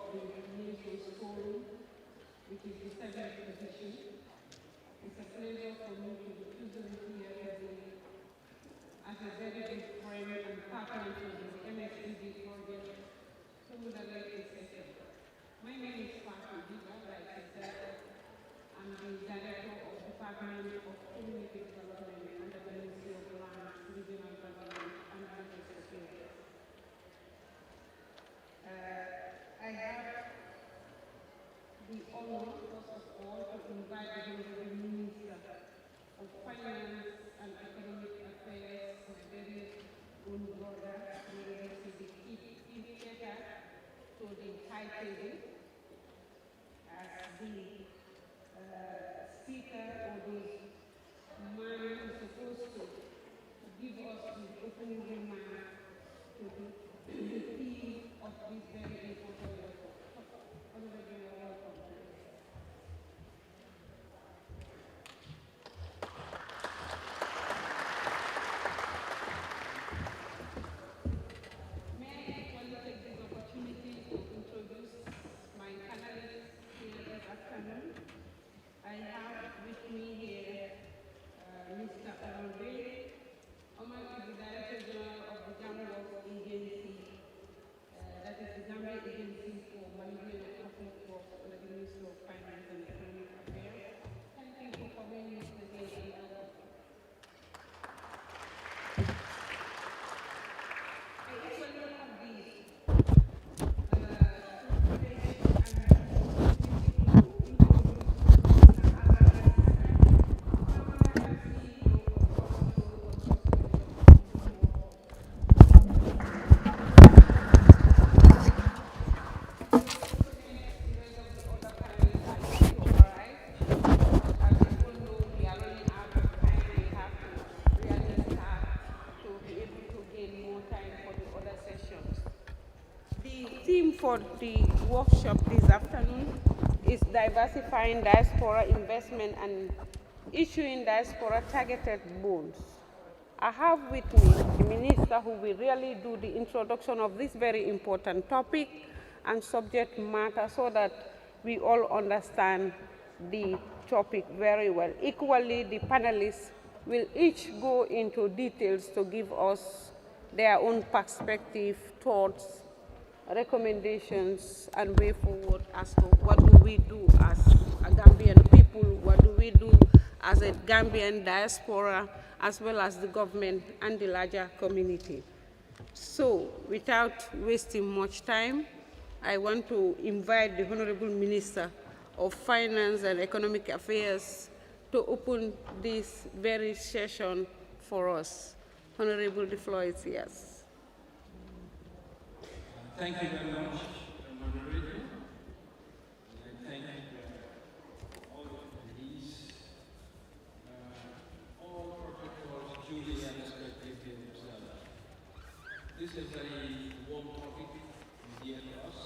the Ministry School, which is the seventh position. It's a pleasure for me to be chosen here today as a very good friend and partner to the MSCG project through the legislature. My name is Fatih Diba, like I said. I'm the Director of the Department of Community Development under the Ministry of Land, Regional Government, and Business Affairs. I have the honor, first of all, to invite the Honorable Minister of Finance and Economic Affairs, my very own brother, to the to the high table as the speaker or the man who is supposed to give us the opening remarks to the theme of this very important work. Honorable, you are welcome. May I equally take this opportunity to introduce my panelists here this afternoon. I have with me here Mr. Omar Bey. Omar is the Director General of the Gambia Agency, that is the Gambia Agency for Management of Public Works under the Ministry of Finance and Economic Affairs. Thank you for coming, Mr. Bey. I actually have these for the workshop this afternoon is diversifying diaspora investment and issuing diaspora targeted bonds. I have with me the minister who will really do the introduction of this very important topic and subject matter so that we all understand the topic very well. Equally, the panelists will each go into details to give us their own perspective, thoughts, recommendations, and way forward as to what do we do as a Gambian people, what do we do as a Gambian diaspora, as well as the government and the larger community. So, without wasting much time, I want to invite the Honorable Minister of Finance and Economic Affairs to open this very session for us. Honorable, the floor is yours. Thank you very much, moderator. And thank all the attendees, all protocols duly and respectively observed. This is a very warm topic and dear to us,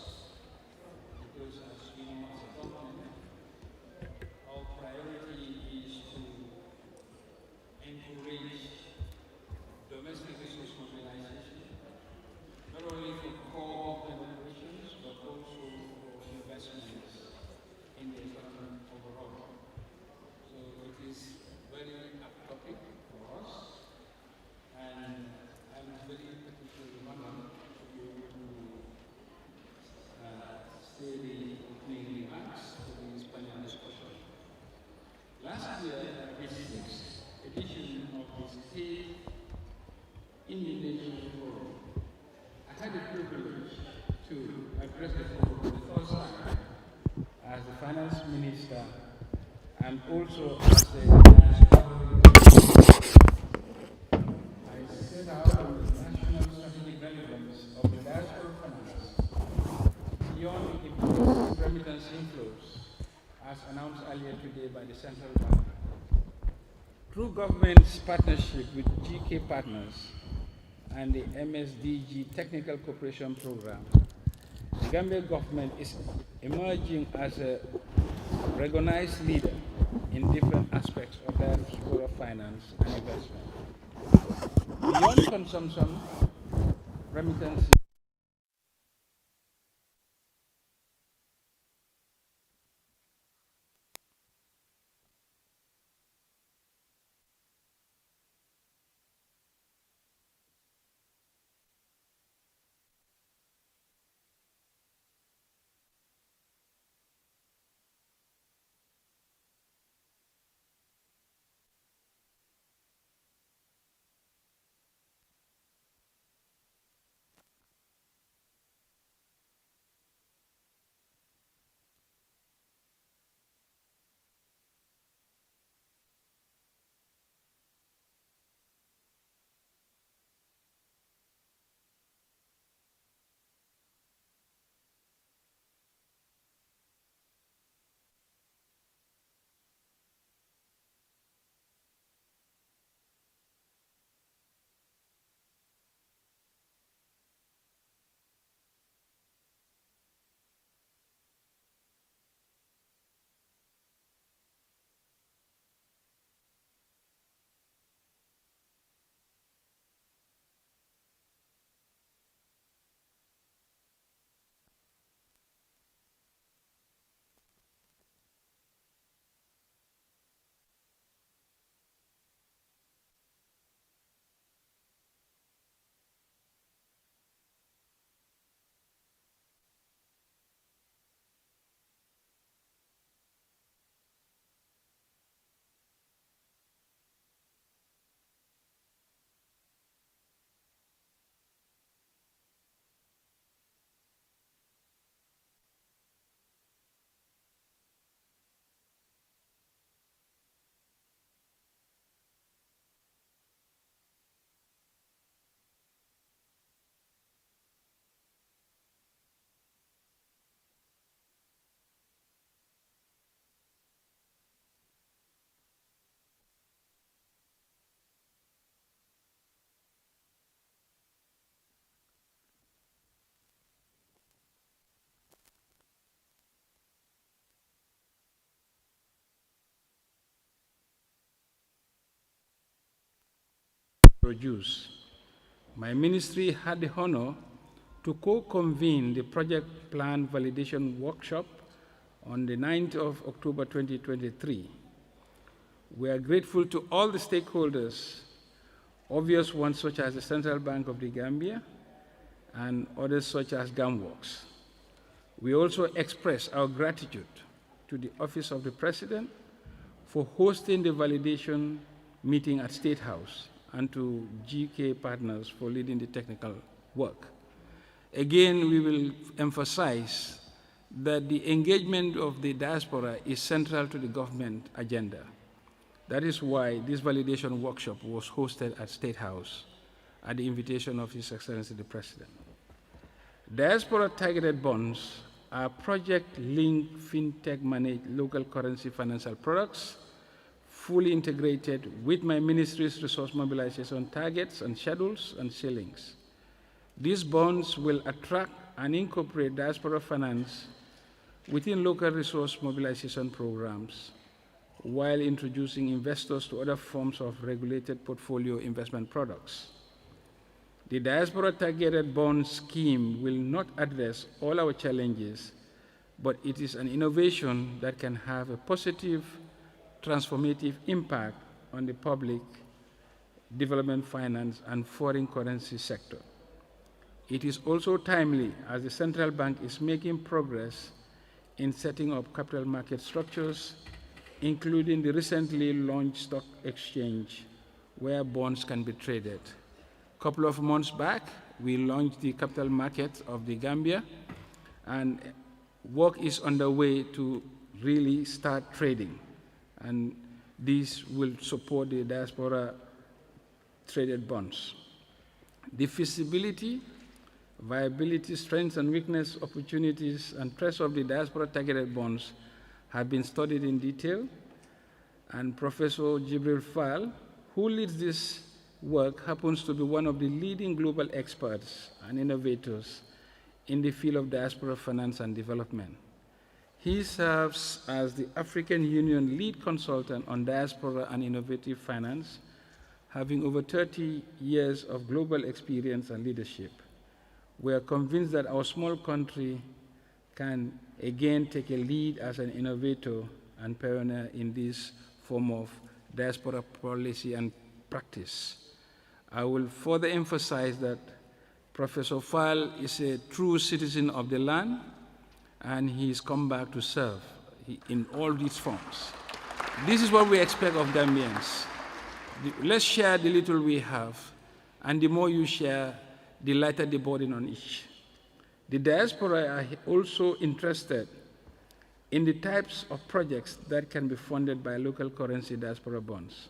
because as we know as a government, our priority is to encourage domestic resource mobilization, not only for core operations, but also for investments in the economy overall. So it is very apt topic for us, and I'm very particularly honored to be able to say the opening remarks for this panel discussion. Last year, at the 6th edition of the State Indigenous Forum, I had the privilege to address the forum for the first time as the finance minister and also as the I set out on the national strategic relevance of the diaspora finance beyond the increased remittance inflows as announced earlier today by the central bank. Through government's partnership with GK Partners and the MSDG Technical Cooperation Program, the Gambia government is emerging as a recognized leader in different aspects of diaspora finance and investment. Beyond consumption, remittances produce. My ministry had the honor to co-convene the project plan validation workshop on the 9th of October 2023. We are grateful to all the stakeholders, obvious ones such as the Central Bank of the Gambia and others such as GAMWORKS. We also express our gratitude to the Office of the President for hosting the validation meeting at State House and to GK Partners for leading the technical work. Again, we will emphasize that the engagement of the diaspora is central to the government agenda. That is why this validation workshop was hosted at State House at the invitation of His Excellency the President. Diaspora targeted bonds are project-linked fintech-managed local currency financial products fully integrated with my ministry's resource mobilization targets and schedules and ceilings. These bonds will attract and incorporate diaspora finance within local resource mobilization programs while introducing investors to other forms of regulated portfolio investment products. The diaspora targeted bond scheme will not address all our challenges, but it is an innovation that can have a positive, transformative impact on the public, development finance, and foreign currency sector. It is also timely as the central bank is making progress in setting up capital market structures, including the recently launched stock exchange where bonds can be traded. A couple of months back, we launched the capital market of the Gambia, and work is underway to really start trading. And this will support the diaspora traded bonds. The feasibility, viability, strengths and weakness, opportunities, and threats of the diaspora targeted bonds have been studied in detail, and Professor Jibril Fall, who leads this work, happens to be one of the leading global experts and innovators in the field of diaspora finance and development. He serves as the African Union lead consultant on diaspora and innovative finance, having over 30 years of global experience and leadership. We are convinced that our small country can again take a lead as an innovator and pioneer in this form of diaspora policy and practice. I will further emphasize that Professor Fall is a true citizen of the land, and he's come back to serve in all these forms. This is what we expect of Gambians. Let's share the little we have, and the more you share, the lighter the burden on each. The diaspora are also interested in the types of projects that can be funded by local currency diaspora bonds.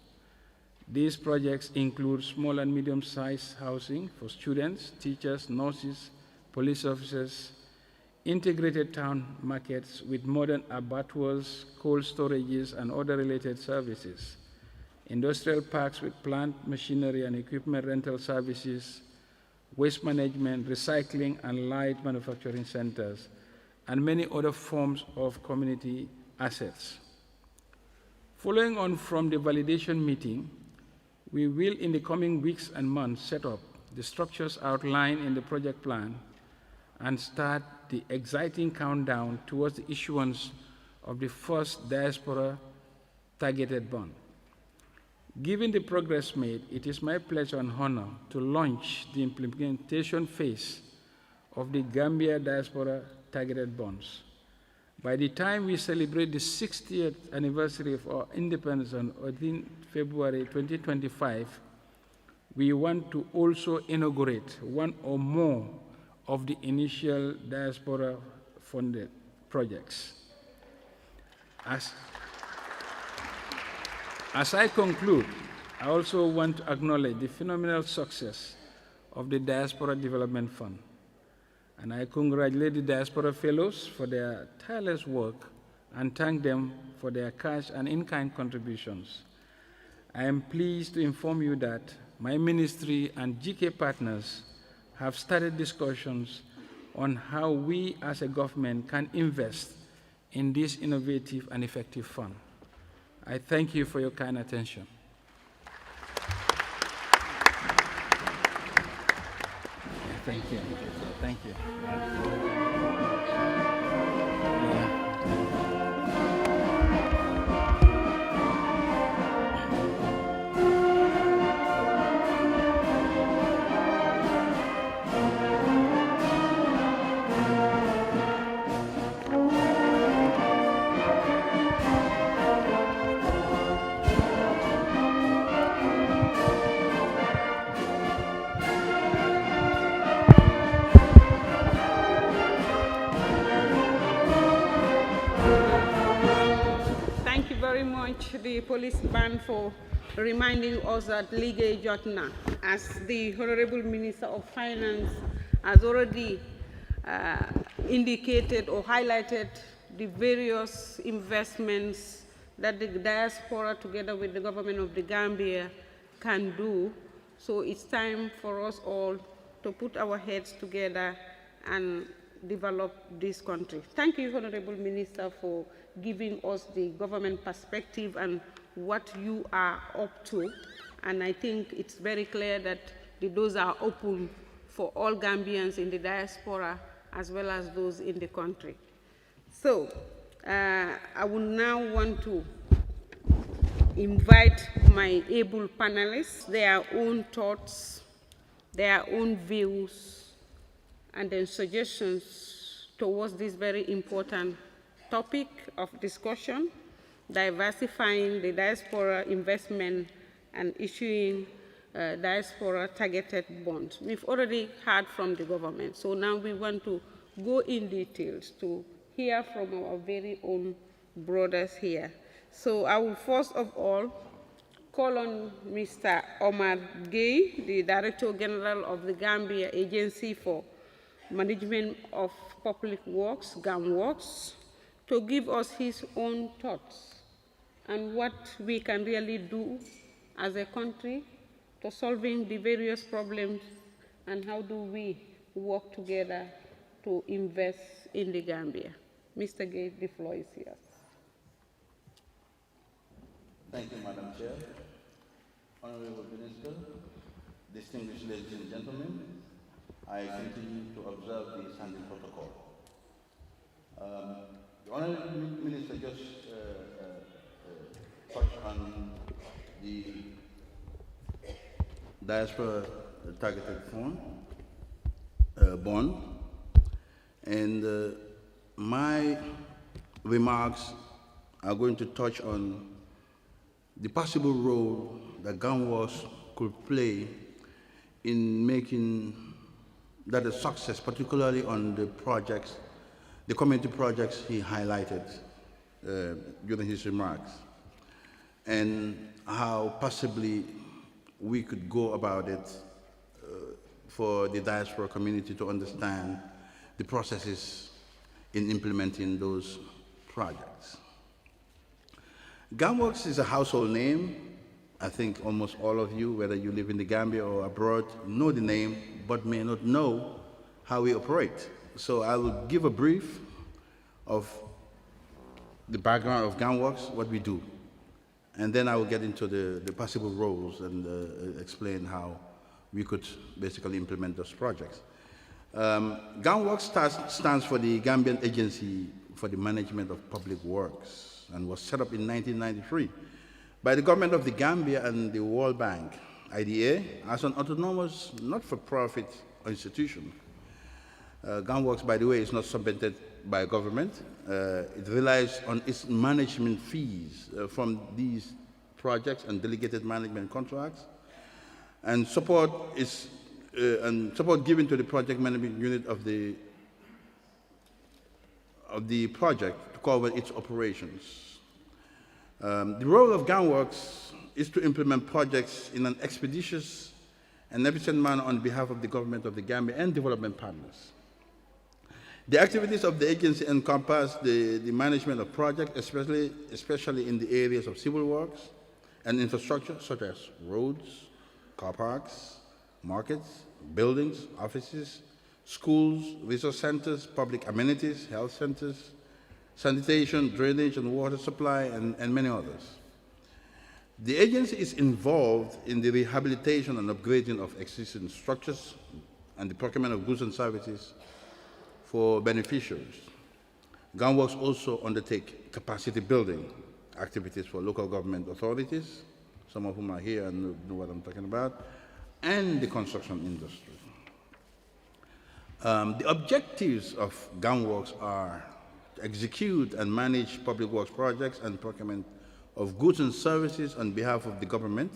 These projects include small and medium-sized housing for students, teachers, nurses, police officers, integrated town markets with modern abattoirs, cold storages, and other related services, industrial parks with plant, machinery, and equipment rental services, waste management, recycling, and light manufacturing centers, and many other forms of community assets. Following on from the validation meeting, we will in the coming weeks and months set up the structures outlined in the project plan and start the exciting countdown towards the issuance of the first diaspora targeted bond. Given the progress made, it is my pleasure and honor to launch the implementation phase of the Gambia diaspora targeted bonds. By the time we celebrate the 60th anniversary of our independence on 18 February 2025, we want to also inaugurate one or more of the initial diaspora-funded projects. As I conclude, I also want to acknowledge the phenomenal success of the Diaspora Development Fund, and I congratulate the Diaspora Fellows for their tireless work and thank them for their cash and in-kind contributions. I am pleased to inform you that my ministry and GK partners have started discussions on how we as a government can invest in this innovative and effective fund. I thank you for your kind attention. Thank you. Thank you. Thank you very much, the police band, for reminding us that Ligue Jotna, as the Honorable Minister of Finance has already indicated or highlighted the various investments that the diaspora, together with the government of the Gambia, can do. So it's time for us all to put our heads together and develop this country. Thank you, Honorable Minister, for giving us the government perspective and what you are up to. And I think it's very clear that the doors are open for all Gambians in the diaspora as well as those in the country. So I would now want to invite my able panelists, their own thoughts, their own views, and then suggestions towards this very important topic of discussion, diversifying the diaspora investment and issuing diaspora targeted bonds. We've already heard from the government, so now we want to go in details to hear from our very own brothers here. So I will first of all call on Mr. Omar Gay, the Director General of the Gambia Agency for Management of Public Works, GAMWorks, to give us his own thoughts and what we can really do as a country to solving the various problems and how do we work together to invest in the Gambia. Mr. Gay, the floor is yours. Thank you, Madam Chair. Honorable Minister, distinguished ladies and gentlemen, I continue to observe the standing protocol. The Honorable Minister just touched on the diaspora targeted fund, bond, and my remarks are going to touch on the possible role that GAMWorks could play in making that a success, particularly on the projects, the community projects he highlighted during his remarks, and how possibly we could go about it for the diaspora community to understand the processes in implementing those projects. GAMWorks is a household name. I think almost all of you, whether you live in the Gambia or abroad, know the name, but may not know how we operate. So I will give a brief of the background of GAMWorks, what we do. And then I will get into the possible roles and explain how we could basically implement those projects. GAMWorks stands for the Gambian Agency for the Management of Public Works and was set up in 1993 by the government of the Gambia and the World Bank, IDA, as an autonomous, not-for-profit institution. GAMWorks, by the way, is not subvented by government. It relies on its management fees from these projects and delegated management contracts, and support given to the project management unit of the project to cover its operations. The role of GAMWorks is to implement projects in an expeditious and efficient manner on behalf of the government of the Gambia and development partners. The activities of the agency encompass the management of projects, especially in the areas of civil works and infrastructure, such as roads, car parks, markets, buildings, offices, schools, resource centers, public amenities, health centers, sanitation, drainage, and water supply, and many others. The agency is involved in the rehabilitation and upgrading of existing structures, and the procurement of goods and services for beneficiaries. GANWorks also undertake capacity building activities for local government authorities, some of whom are here and know what I'm talking about, and the construction industry. The objectives of GANWorks are to execute and manage public works projects and procurement of goods and services on behalf of the government,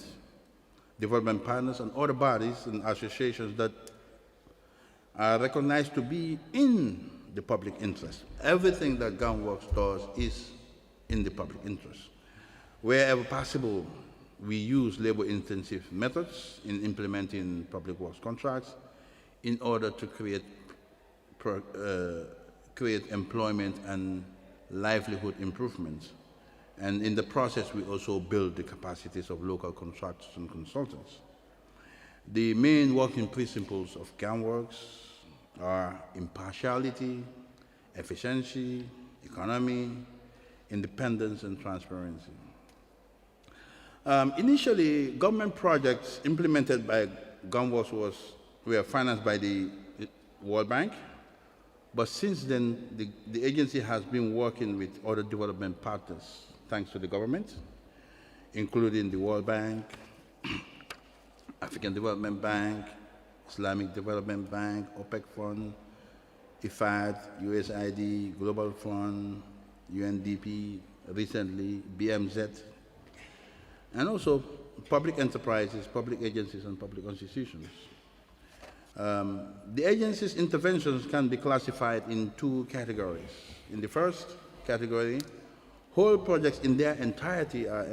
development partners, and other bodies and associations that are recognized to be in the public interest. Everything that GANWorks does is in the public interest. Wherever possible, we use labor-intensive methods in implementing public works contracts in order to create employment and livelihood improvements. And in the process, we also build the capacities of local contractors and consultants. The main working principles of GANWorks are impartiality, efficiency, economy, independence, and transparency. Initially, government projects implemented by GANWorks were financed by the World Bank, but since then, the agency has been working with other development partners, thanks to the government, including the World Bank, African Development Bank, Islamic Development Bank, OPEC Fund, IFAD, USAID, Global Fund, UNDP, recently BMZ, and also public enterprises, public agencies, and public institutions. The agency's interventions can be classified in two categories. In the first category, whole projects in their entirety are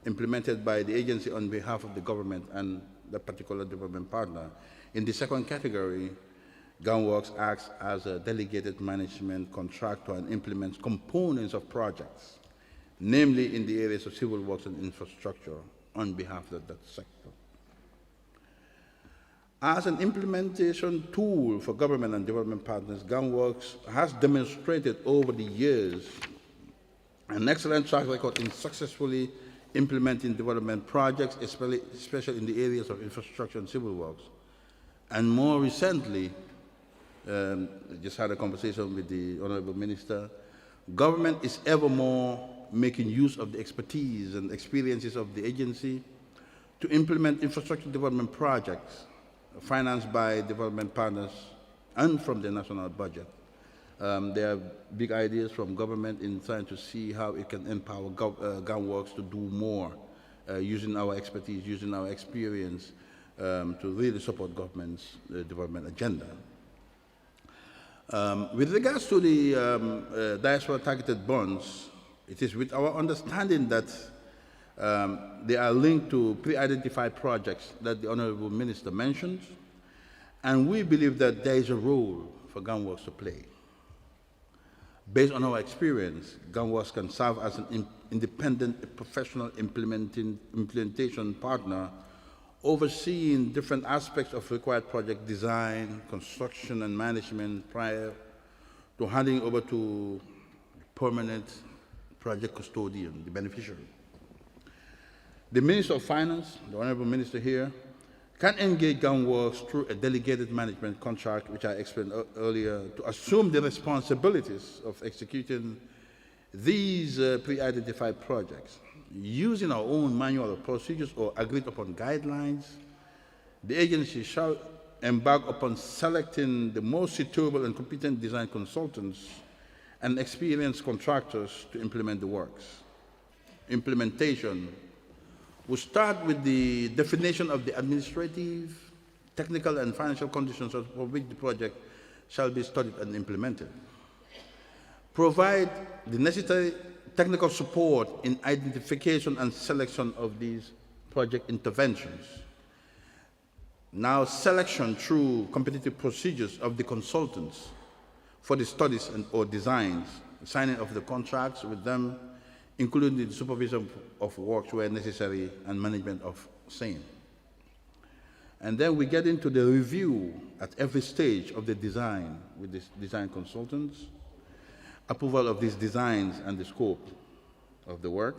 implemented by the agency on behalf of the government and the particular development partner. In the second category, GANWorks acts as a delegated management contractor and implements components of projects, namely in the areas of civil works and infrastructure on behalf of that sector. As an implementation tool for government and development partners, GANWorks has demonstrated over the years an excellent track record in successfully implementing development projects, especially in the areas of infrastructure and civil works. And more recently, I just had a conversation with the Honorable Minister, government is ever more making use of the expertise and experiences of the agency to implement infrastructure development projects financed by development partners and from the national budget. There are big ideas from government in trying to see how it can empower GANWorks to do more, using our expertise, using our experience to really support government's development agenda. With regards to the diaspora targeted bonds, it is with our understanding that they are linked to pre-identified projects that the Honorable Minister mentioned, and we believe that there is a role for GANWorks to play. Based on our experience, GANWorks can serve as an independent professional implementation partner, overseeing different aspects of required project design, construction, and management prior to handing over to permanent project custodian, the beneficiary. The Minister of Finance, the Honorable Minister here, can engage GANWorks through a delegated management contract, which I explained earlier, to assume the responsibilities of executing these pre-identified projects. Using our own manual of procedures or agreed upon guidelines, the agency shall embark upon selecting the most suitable and competent design consultants and experienced contractors to implement the works. Implementation will start with the definition of the administrative, technical, and financial conditions for which the project shall be studied and implemented. Provide the necessary technical support in identification and selection of these project interventions. Now, selection through competitive procedures of the consultants for the studies or designs, signing of the contracts with them, including the supervision of works where necessary and management of same. And then we get into the review at every stage of the design with the design consultants, approval of these designs and the scope of the work,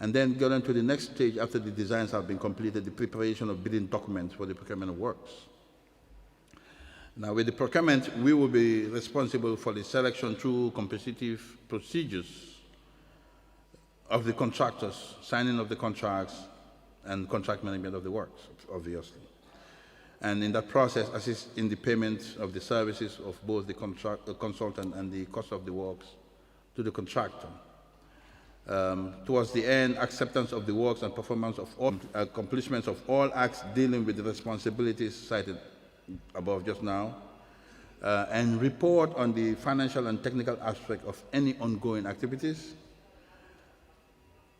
and then get into the next stage after the designs have been completed, the preparation of bidding documents for the procurement of works. Now, with the procurement, we will be responsible for the selection through competitive procedures of the contractors, signing of the contracts, and contract management of the works, obviously. And in that process, assist in the payment of the services of both the consultant and the cost of the works to the contractor. Towards the end, acceptance of the works and performance of all accomplishments of all acts dealing with the responsibilities cited above just now, and report on the financial and technical aspect of any ongoing activities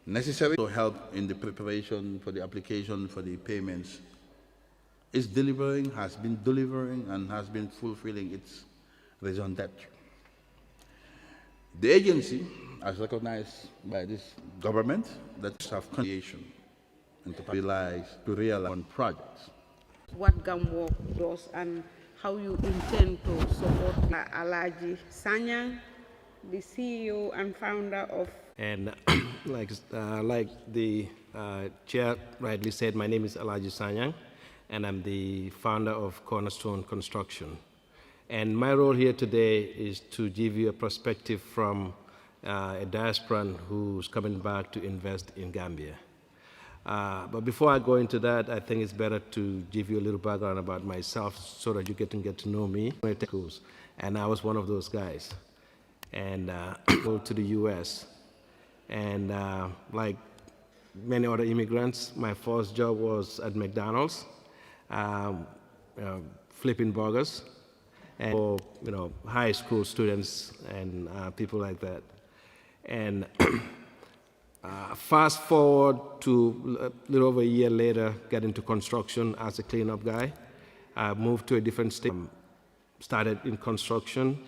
necessary to help in the preparation for the application for the payments is delivering, has been delivering, and has been fulfilling its raison d'etre. The agency, as recognized by this government, that have creation and to realize on projects. What GAMWORK does and how you intend to support Alhaji Sanyang, the CEO and founder of. And like the chair rightly said, my name is Alhaji Sanyang, and I'm the founder of Cornerstone Construction. And my role here today is to give you a perspective from a diasporan who's coming back to invest in Gambia. But before I go into that, I think it's better to give you a little background about myself so that you get to know me. And I was one of those guys. And go to the US. And like many other immigrants, my first job was at McDonald's, flipping burgers, and for high school students and people like that. And fast forward to a little over a year later, get into construction as a cleanup guy. I moved to a different state, started in construction.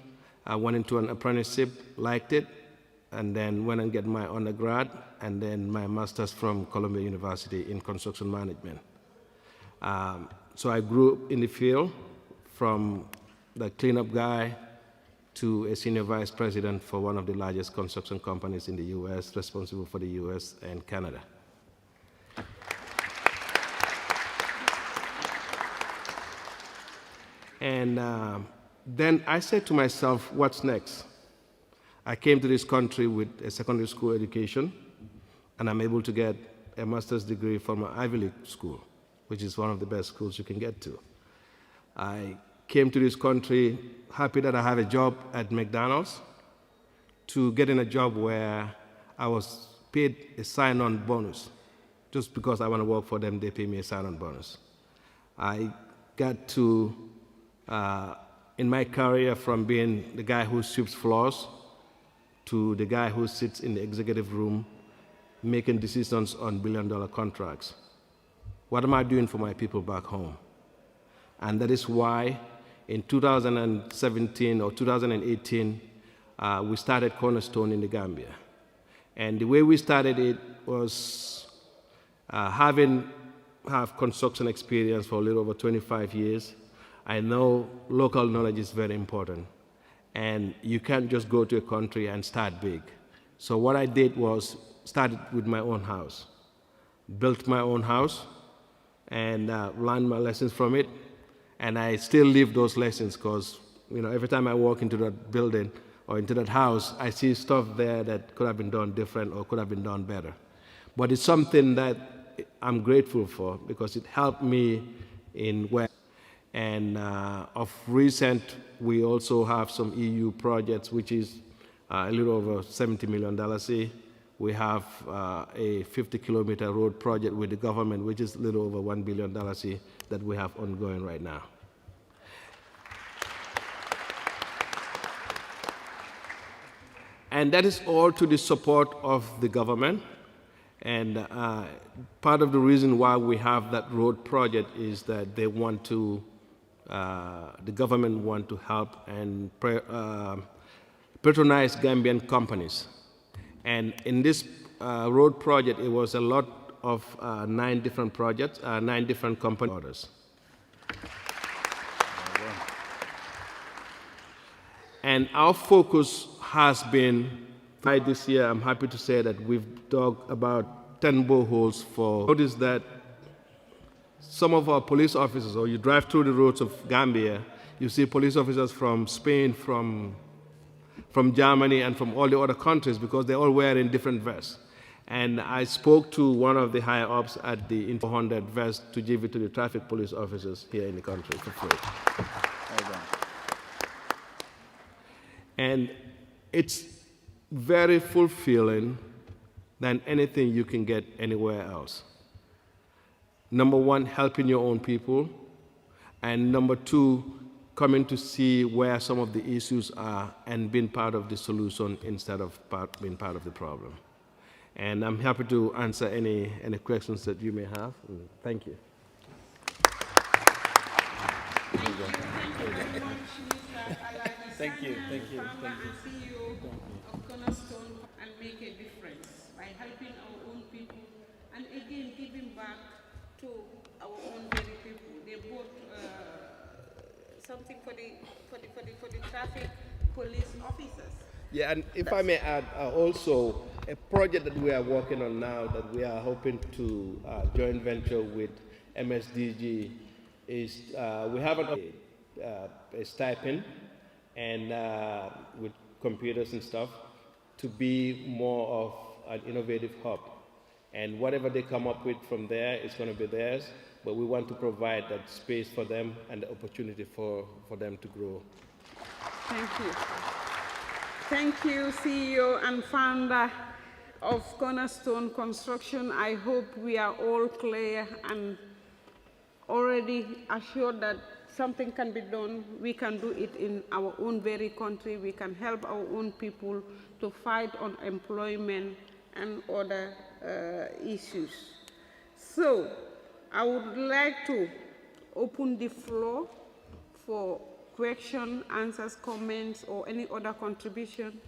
I went into an apprenticeship, liked it, and then went and get my undergrad, and then my master's from Columbia University in construction management. So I grew in the field from the cleanup guy to a senior vice president for one of the largest construction companies in the US, responsible for the US and Canada. And then I said to myself, what's next? I came to this country with a secondary school education, and I'm able to get a master's degree from an Ivy League school, which is one of the best schools you can get to. I came to this country happy that I have a job at McDonald's, to getting a job where I was paid a sign-on bonus. Just because I want to work for them, they pay me a sign-on bonus. I got to, in my career, from being the guy who sweeps floors to the guy who sits in the executive room making decisions on billion-dollar contracts. What am I doing for my people back home? And that is why in 2017 or 2018, we started Cornerstone in the Gambia. And the way we started it was have construction experience for a little over 25 years. I know local knowledge is very important. And you can't just go to a country and start big. So what I did was started with my own house, built my own house, and learned my lessons from it. And I still live those lessons because every time I walk into that building or into that house, I see stuff there that could have been done different or could have been done better. But it's something that I'm grateful for because it helped me in where. And of recent, we also have some EU projects, which is a little over $70 million. We have a 50-kilometer road project with the government, which is a little over $1 billion that we have ongoing right now. And that is all to the support of the government. And part of the reason why we have that road project is that they want to, the government want to help and patronize Gambian companies. And in this road project, it was a lot of 9 different projects, 9 different company orders. And our focus has been, by this year, I'm happy to say that we've dug about 10 boreholes for. Notice that some of our police officers, or you drive through the roads of Gambia, You see police officers from Spain, from Germany, and from all the other countries because they're all wearing different vests. And I spoke to one of the higher ups at the 400 vest to give it to the traffic police officers here in the country for free. Well done. And it's very fulfilling than anything you can get anywhere else. Number one, helping your own people. And number two, coming to see where some of the issues are and being part of the solution instead of being part of the problem. And I'm happy to answer any questions that you may have. Thank you. Thank you. Thank you. Founder and CEO of Cornerstone and make a difference by helping our own people and again giving back to our own very people. They bought something for the traffic police officers. Yeah, and if I may add, also a project that we are working on now that we are hoping to joint venture with MSDG is we have a stipend and with computers and stuff to be more of an innovative hub. And whatever they come up with from there is going to be theirs, but we want to provide that space for them and the opportunity for them to grow. Thank you. Thank you, CEO and founder of Cornerstone Construction. I hope we are all clear and already assured that something can be done. We can do it in our own very country. We can help our own people to fight unemployment and other issues. So I would like to open the floor for questions, answers, comments, or any other contribution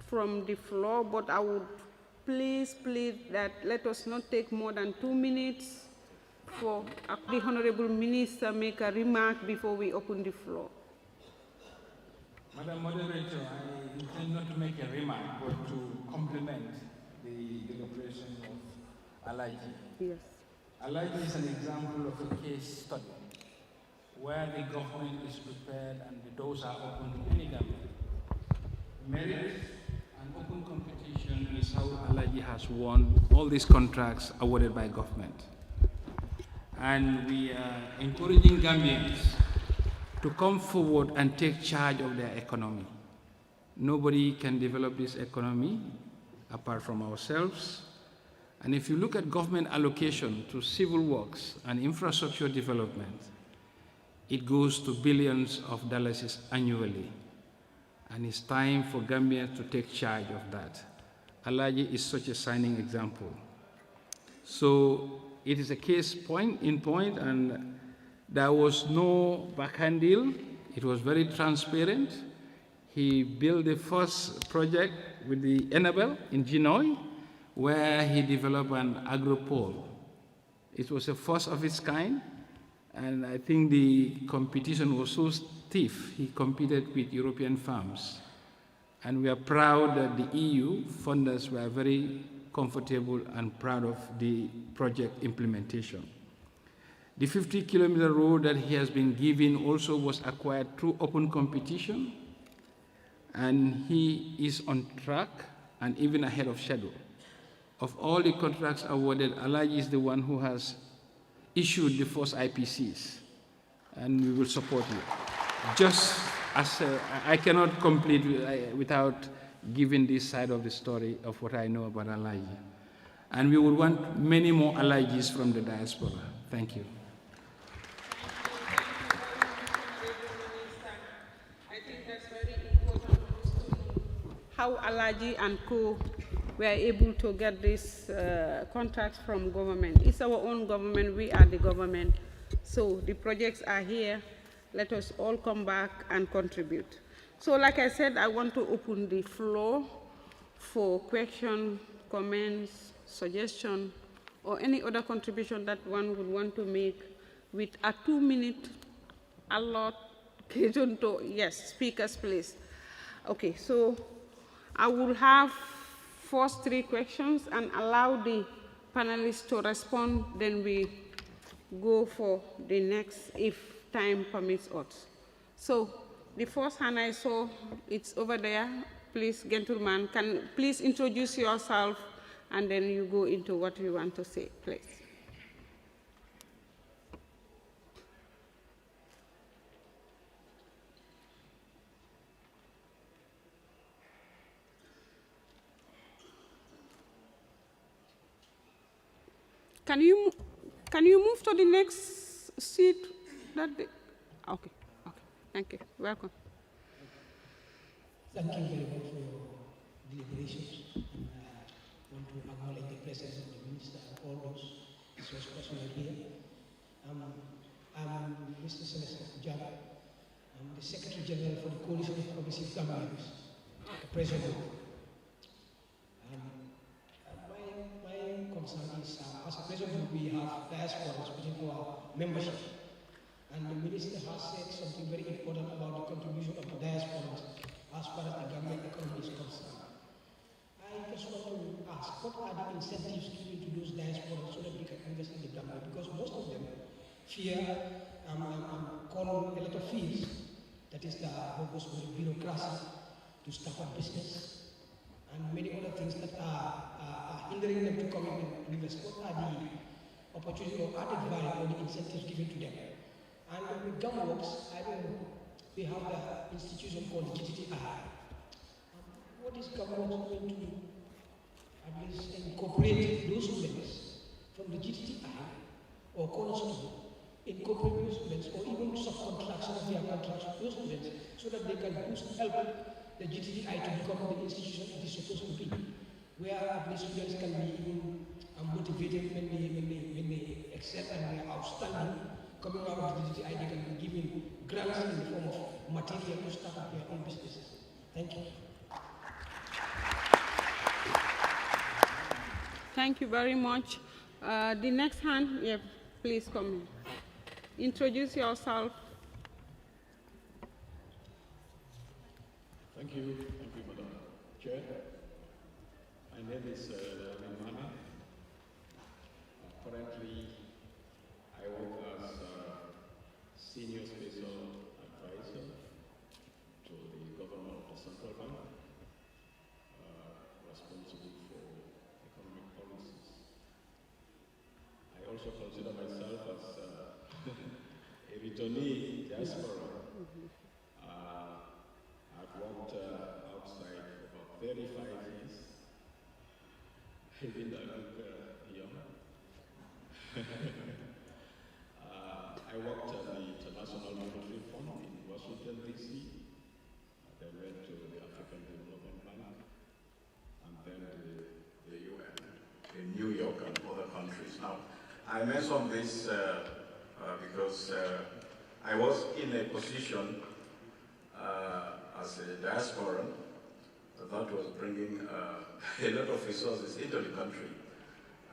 from the floor, but I would please plead that let us not take more than 2 minutes for the Honorable Minister make a remark before we open the floor. Madam Moderator, I intend not to make a remark, but to complement the deliberation of Alaji. Yes. Alaji is an example of a case study where the government is prepared and the doors are open to any government. Merit and open competition is how Alaji has won all these contracts awarded by government. And we are encouraging Gambians to come forward and take charge of their economy. Nobody can develop this economy apart from ourselves. And if you look at government allocation to civil works and infrastructure development, it goes to billions of dollars annually. And it's time for Gambia to take charge of that. Alaji is such a shining example. So it is a case point, and there was no backhand deal. It was very transparent. He built the first project with the Enabel in Genoa, where he developed an agropole. It was a first of its kind, and I think the competition was so stiff, he competed with European firms. And we are proud that the EU funders were very comfortable and proud of the project implementation. The 50-kilometer road that he has been given also was acquired through open competition, and he is on track and even ahead of schedule. Of all the contracts awarded, Alaji is the one who has issued the first IPCs, and we will support you. Just as I cannot complete without giving this side of the story of what I know about Alaji. And we would want many more Alajis from the diaspora. Thank you. I think that's very important how Alaji and Co were able to get this contract from government. It's our own government, we are the government. So the projects are here. Let us all come back and contribute. So like I said, I want to open the floor for questions, comments, suggestions, or any other contribution that one would want to make with a 2-minute allocation to, yes, speakers, please. Okay, so I will have first 3 questions and allow the panelists to respond, then we go for the next if time permits us. So the first hand I saw, it's over there. Please, gentleman, can please introduce yourself and then you go into what you want to say, please. Can you move to the next seat? Okay, okay, thank you. Welcome. Thank you very much for your deliberations. And I want to acknowledge the presence of the Minister and all those resource personnel here. I'm Mr. Celeste Jammeh. I'm the Secretary General for the Coalition of Progressive Gambians, the President. My concern is, as a president, we have diasporas within our membership. And the Minister has said something very important about the contribution of the diasporas as far as the Gambian economy is concerned. I just want to ask, what are the incentives given to those diasporas so that we can invest in the Gambia? Because most of them fear call a lot of fees. That is the purpose of bureaucracy to start a business and many other things that are hindering them to come in and invest. What are the opportunities or added value or the incentives given to them? And with GamWorks, we have an institution called GTTI. What is GamWorks going to at least incorporate those students from the GTTI or cornerstone, incorporate those students or even subcontract some of their contracts to those students so that they can help the GTTI to become the institution it is supposed to be, where at least students can be even motivated when they excel and they are outstanding. Coming out of the GTI, they can be given grants in the form of material to start up their own businesses. Thank you. Thank you very much. The next hand, yeah, please come in. Introduce yourself. Thank you, Madam Chair. My name is Yahya. Currently, I work as Senior Special Advisor to the Governor of the Central Bank, responsible for economic policies. I also consider myself as a returnee diaspora. I've worked outside for about 35 years. Even though I look young. I worked at the International Monetary Fund in Washington, D.C. Then went to the African Development Bank, and then the UN in New York and other countries. Now, I mention this because I was in a position as a diaspora that was bringing a lot of resources into the country.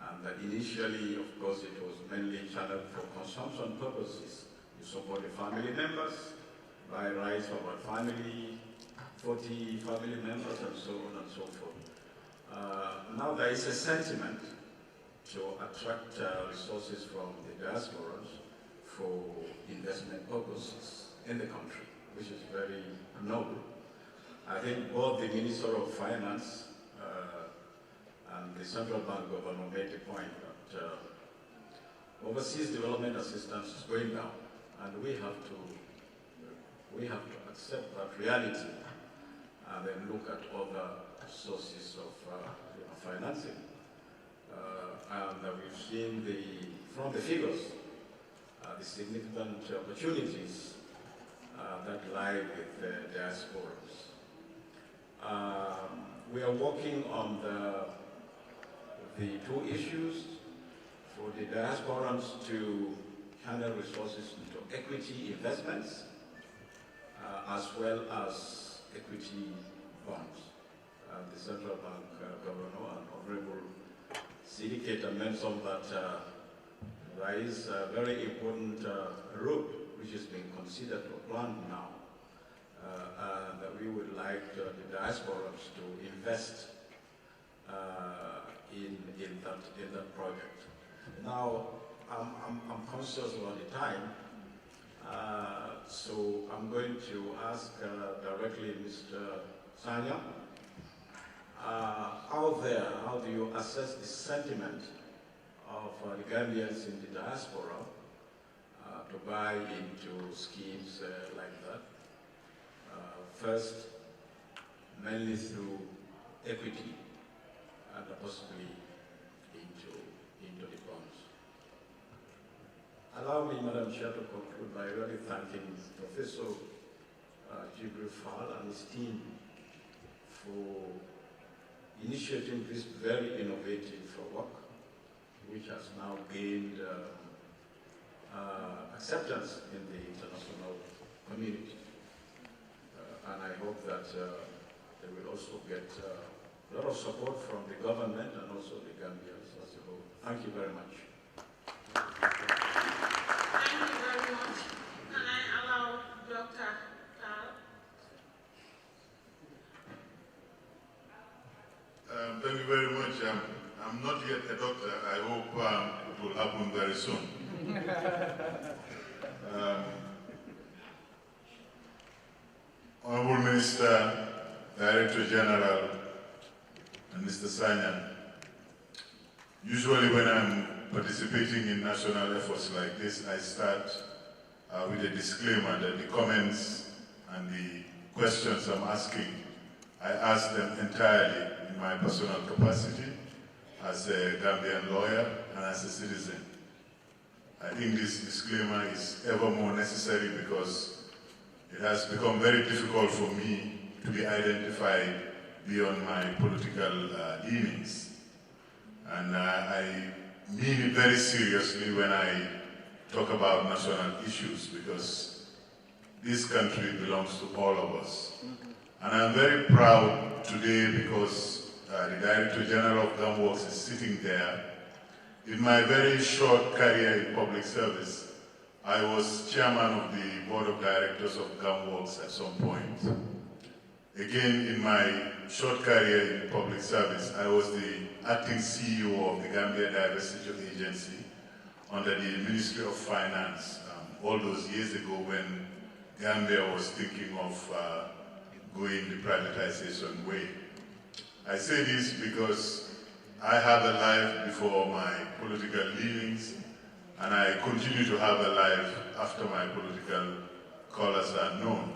And initially, of course, it was mainly channeled for consumption purposes. You support the family members, buy rice for our family, 40 family members, and so on and so forth. Now there is a sentiment to attract resources from the diasporas for investment purposes in the country, which is very noble. I think both the Minister of Finance and the Central Bank Governor made the point that overseas development assistance is going down, and we have to accept that reality and then look at other sources of financing. And we've seen from the figures the significant opportunities that lie with the diasporas. We are working on the two issues for the diasporans to channel resources into equity investments as well as equity bonds. The Central Bank Governor and Honorable Syndicator mentioned that there is a very important route which is being considered or planned now, and that we would like the diasporans to invest in that project. Now, I'm conscious of the time, so I'm going to ask directly Mr. Sanya. Out there, how do you assess the sentiment of the Gambians in the diaspora to buy into schemes like that? First, mainly through equity and possibly into the bonds. Allow me, Madam Chair, to conclude by really thanking Professor Jibril Fall and his team for initiating this very innovative work, which has now gained acceptance in the international community. And I hope that they will also get a lot of support from the government and also the Gambians as a whole. Thank you very much. Thank you very much. Can I allow Dr. Carl? Thank you very much. I'm not yet a doctor. I hope it will happen very soon. Honorable Minister, Director General, and Mr. Sanya, usually when I'm participating in national efforts like this, I start with a disclaimer that the comments and the questions I'm asking, I ask them entirely in my personal capacity as a Gambian lawyer and as a citizen. I think this disclaimer is ever more necessary because it has become very difficult for me to be identified beyond my political leanings. And I mean it very seriously when I talk about national issues, because this country belongs to all of us. And I'm very proud today because the Director General of GAMWorks is sitting there. In my very short career in public service, I was chairman of the board of directors of GAMWorks at some point. Again, in my short career in public service, I was the acting CEO of the Gambia Diversity Agency under the Ministry of Finance all those years ago when Gambia was thinking of going the privatization way. I say this because I have a life before my political leanings, and I continue to have a life after my political colors are known.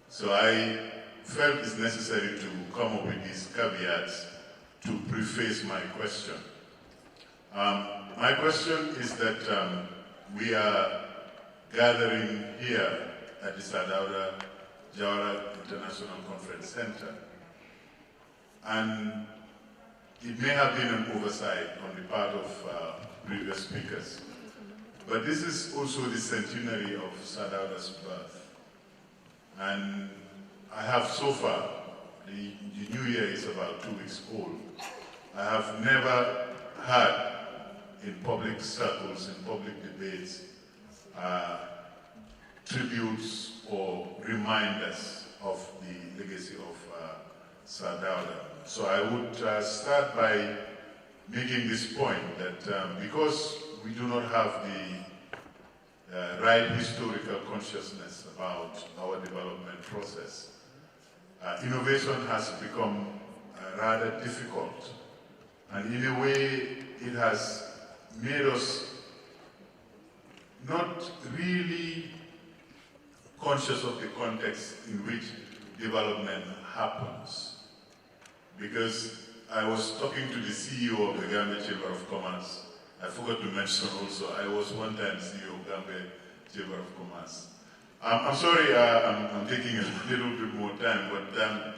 So I felt it's necessary to come up with these caveats to preface my question. My question is that we are gathering here at the Sadauda Jawara International Conference Center, and it may have been an oversight on the part of previous speakers, but this is also the centenary of Sadauda's birth. And I have so far, the new year is about 2 weeks old, I have never had in public circles, in public debates, tributes or reminders of the legacy of Sadauda. So I would start by making this point that because we do not have the right historical consciousness about our development process, innovation has become rather difficult. And in a way, it has made us not really conscious of the context in which development happens. Because I was talking to the CEO of the Gambia Chamber of Commerce. I forgot to mention also, I was one time CEO of Gambia Chamber of Commerce. I'm sorry I'm taking a little bit more time, but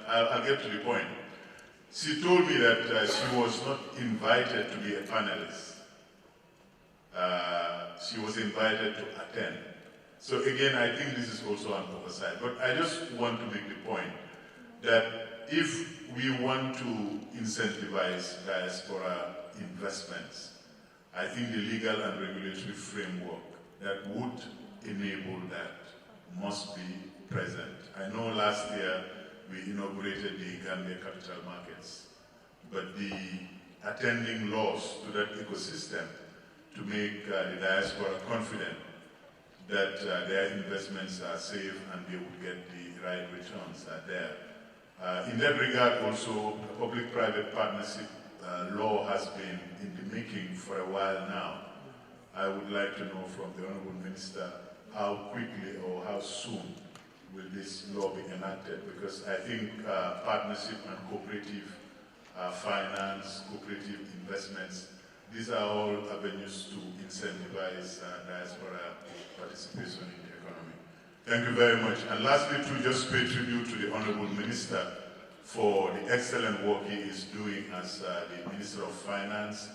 I'll get to the point. She told me that she was not invited to be a panelist. She was invited to attend. So again, I think this is also an oversight. But I just want to make the point that if we want to incentivize diaspora investments, I think the legal and regulatory framework that would enable that must be present. I know last year we inaugurated the Gambia capital markets, but the attending laws to that ecosystem to make the diaspora confident that their investments are safe and they will get the right returns there. In that regard also, a public-private partnership law has been in the making for a while now. I would like to know from the Honourable Minister how quickly or how soon will this law be enacted, because I think partnership and cooperative finance, cooperative investments, these are all avenues to incentivize diaspora participation in the economy. Thank you very much. And lastly, to just pay tribute to the Honourable Minister for the excellent work he is doing as the Minister of Finance,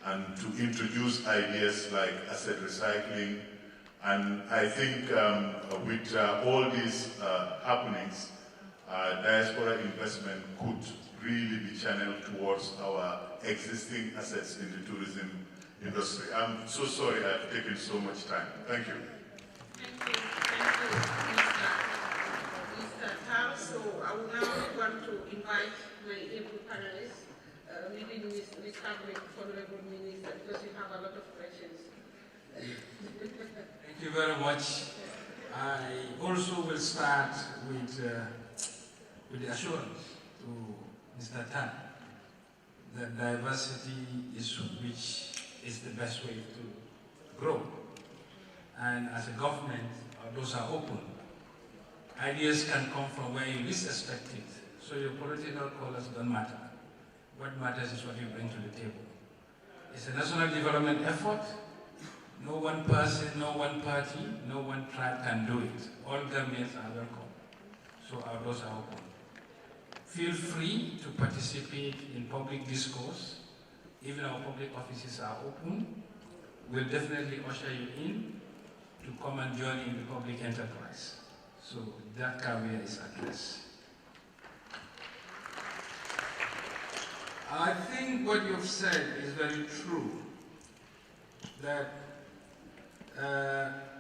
and to introduce ideas like asset recycling. And I think with all these happenings, diaspora investment could really be channeled towards our existing assets in the tourism industry. I'm so sorry I've taken so much time. Thank you. Thank you, Mr. Tal. So I would now want to invite my able panelists, maybe we start with Honorable Minister, because you have a lot of questions. Thank you very much. I also will start with the assurance to Mr. Tan that diversity is which is the best way to grow. And as a government, our doors are open. Ideas can come from where you least expect it. So your political colors don't matter. What matters is what you bring to the table. It's a national development effort. No one person, no one party, no one tribe can do it. All Gambians are welcome. So our doors are open. Feel free to participate in public discourse. Even our public offices are open. We'll definitely usher you in to come and join in the public enterprise. So that career is addressed. I think what you've said is very true, that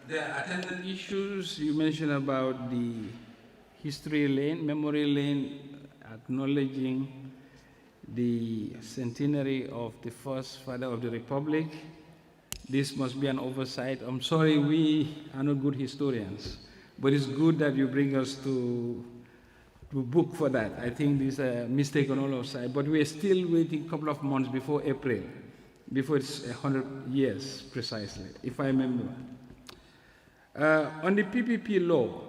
there are attendant issues. You mentioned about the history lane, memory lane, acknowledging the centenary of the first father of the Republic. This must be an oversight. I'm sorry, we are not good historians, but it's good that you bring us to book for that. I think this is a mistake on all our side, but we're still waiting a couple of months before April, before it's 100 years precisely, if I remember. On the PPP law,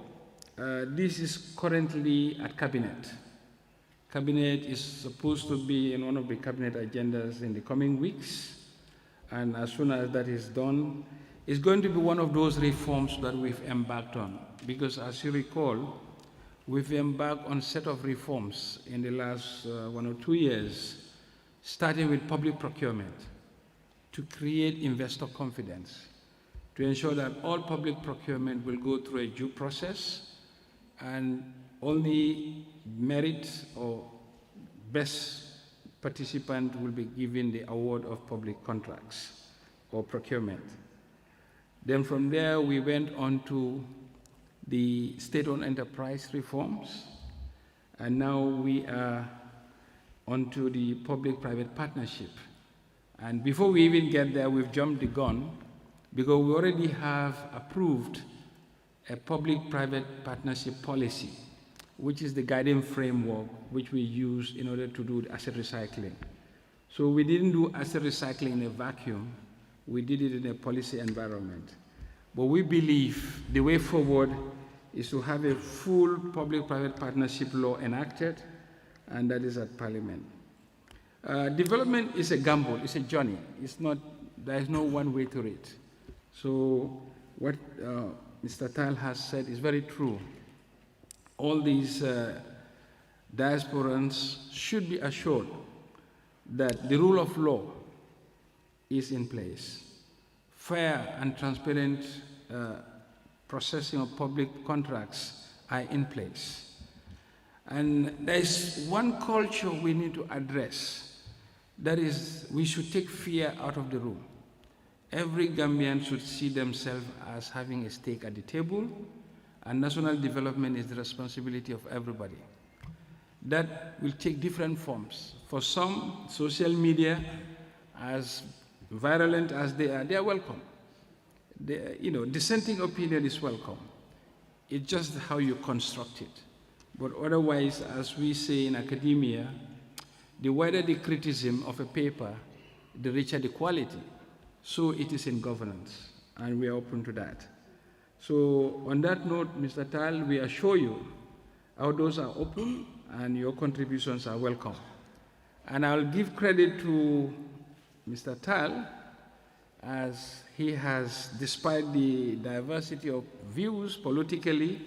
this is currently at Cabinet. Cabinet is supposed to be in one of the Cabinet agendas in the coming weeks, and as soon as that is done, it's going to be one of those reforms that we've embarked on, because as you recall, we've embarked on a set of reforms in the last 1 or 2 years, starting with public procurement, to create investor confidence, to ensure that all public procurement will go through a due process, and only merit or best participant will be given the award of public contracts or procurement. Then from there, we went on to the state-owned enterprise reforms, and now we are onto the public-private partnership. And before we even get there, we've jumped the gun, because we already have approved a public-private partnership policy, which is the guiding framework which we use in order to do the asset recycling. So we didn't do asset recycling in a vacuum, we did it in a policy environment. But we believe the way forward is to have a full public-private partnership law enacted, and that is at Parliament. Development is a gamble, it's a journey. It's not, there is no one way to it. So what Mr. Tal has said is very true. All these diasporans should be assured that the rule of law is in place. Fair and transparent processing of public contracts are in place. And there is one culture we need to address. That is, we should take fear out of the room. Every Gambian should see themselves as having a stake at the table, and national development is the responsibility of everybody. That will take different forms. For some, social media, as virulent as they are welcome. dissenting opinion is welcome. It's just how you construct it. But otherwise, as we say in academia, the wider the criticism of a paper, the richer the quality. So it is in governance, and we are open to that. So on that note, Mr. Tal, we assure you our doors are open and your contributions are welcome. And I'll give credit to Mr. Tal, as he has, despite the diversity of views politically,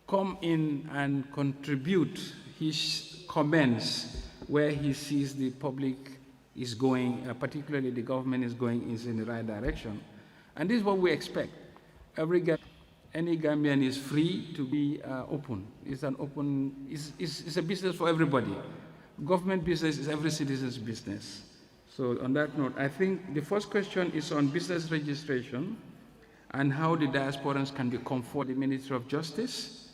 come in and contribute his comments where he sees the public is going, particularly the government is going in the right direction. And this is what we expect. Any Gambian is free to be open. It's an open, it's a business for everybody. Government business is every citizen's business. So on that note, I think the first question is on business registration and how the diasporans can be comforted, the Ministry of Justice.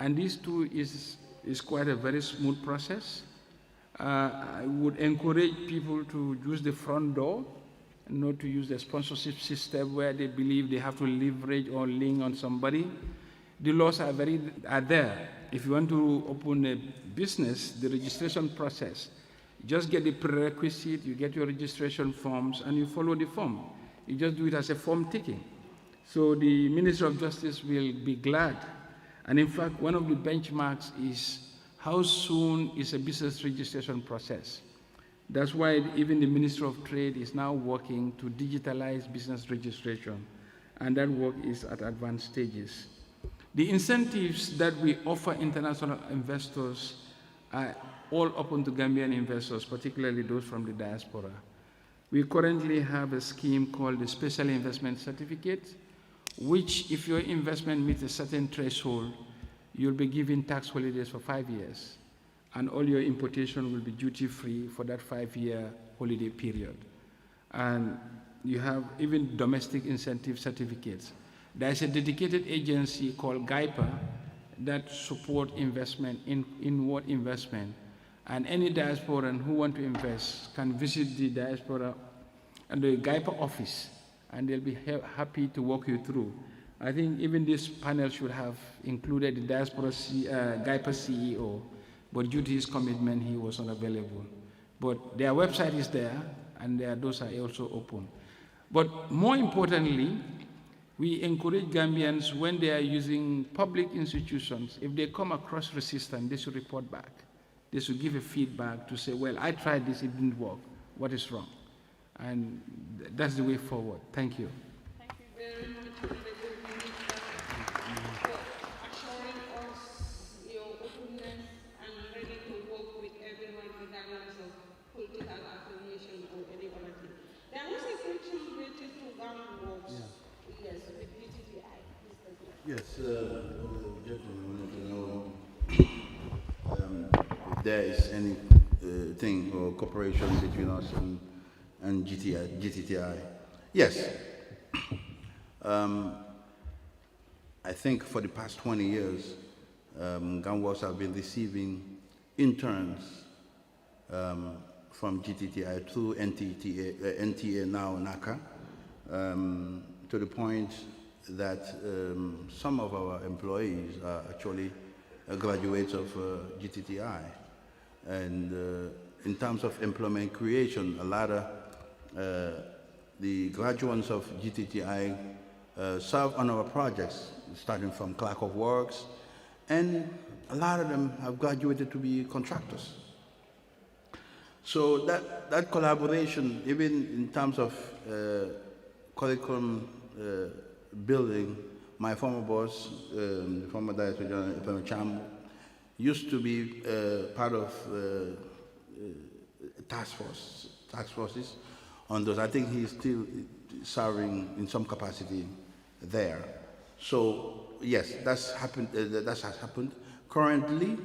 And these two is quite a very smooth process. I would encourage people to use the front door and not to use the sponsorship system where they believe they have to leverage or link on somebody. The laws are there. If you want to open a business, the registration process, just get the prerequisite, you get your registration forms, and you follow the form. You just do it as a form ticking. So the Ministry of Justice will be glad. And in fact, one of the benchmarks is how soon is a business registration process. That's why even the Ministry of Trade is now working to digitalize business registration, and that work is at advanced stages. The incentives that we offer international investors are all open to Gambian investors, particularly those from the diaspora. We currently have a scheme called the Special Investment Certificate, which if your investment meets a certain threshold, you'll be given tax holidays for 5 years, and all your importation will be duty-free for that 5-year holiday period. And you have even domestic incentive certificates. There's a dedicated agency called GIPA that support investment, inward investment. And any diasporan who want to invest can visit the diaspora and the GIPA office, and they'll be happy to walk you through. I think even this panel should have included the diaspora GIPA CEO, but due to his commitment, he was unavailable. But their website is there, and those are also open. But more importantly, we encourage Gambians, when they are using public institutions, if they come across resistance, they should report back. They should give a feedback to say, well, I tried this, it didn't work. What is wrong? And that's the way forward. Thank you. Thank you very much, Honorable Minister, for assuring us your openness and ready to work with everyone regardless of political affiliation or any other thing. There was a question related to groundworks. Yes, with BTTI. Yes, gentlemen, wanted to know if there is any thing or cooperation between us and GTTI. Yes. I think for the past 20 years, Gamworks have been receiving interns from GTTI through NTA now NACA, to the point that some of our employees are actually graduates of GTTI. And in terms of employment creation, a lot of the graduates of GTTI serve on our projects, starting from clerk of works, and a lot of them have graduated to be contractors. So that collaboration, even in terms of curriculum building, my former boss, the former Director General Cham, used to be part of task forces on those. I think he's still serving in some capacity there. So yes, that's happened. That has happened. Currently,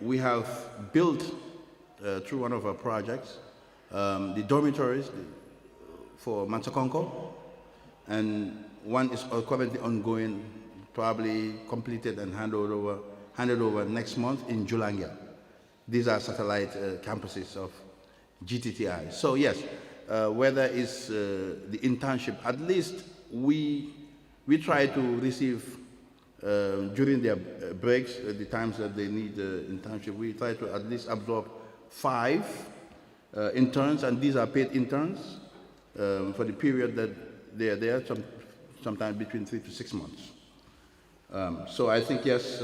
we have built through one of our projects the dormitories for Mansakonko, and one is currently ongoing, probably completed and handed over next month in Julanga. These are satellite campuses of GTTI. So yes, whether it's the internship, at least we try to receive during their breaks, the times that they need internship, we try to at least absorb 5 interns, and these are paid interns for the period that they are there, sometimes between 3 to 6 months. So I think, yes,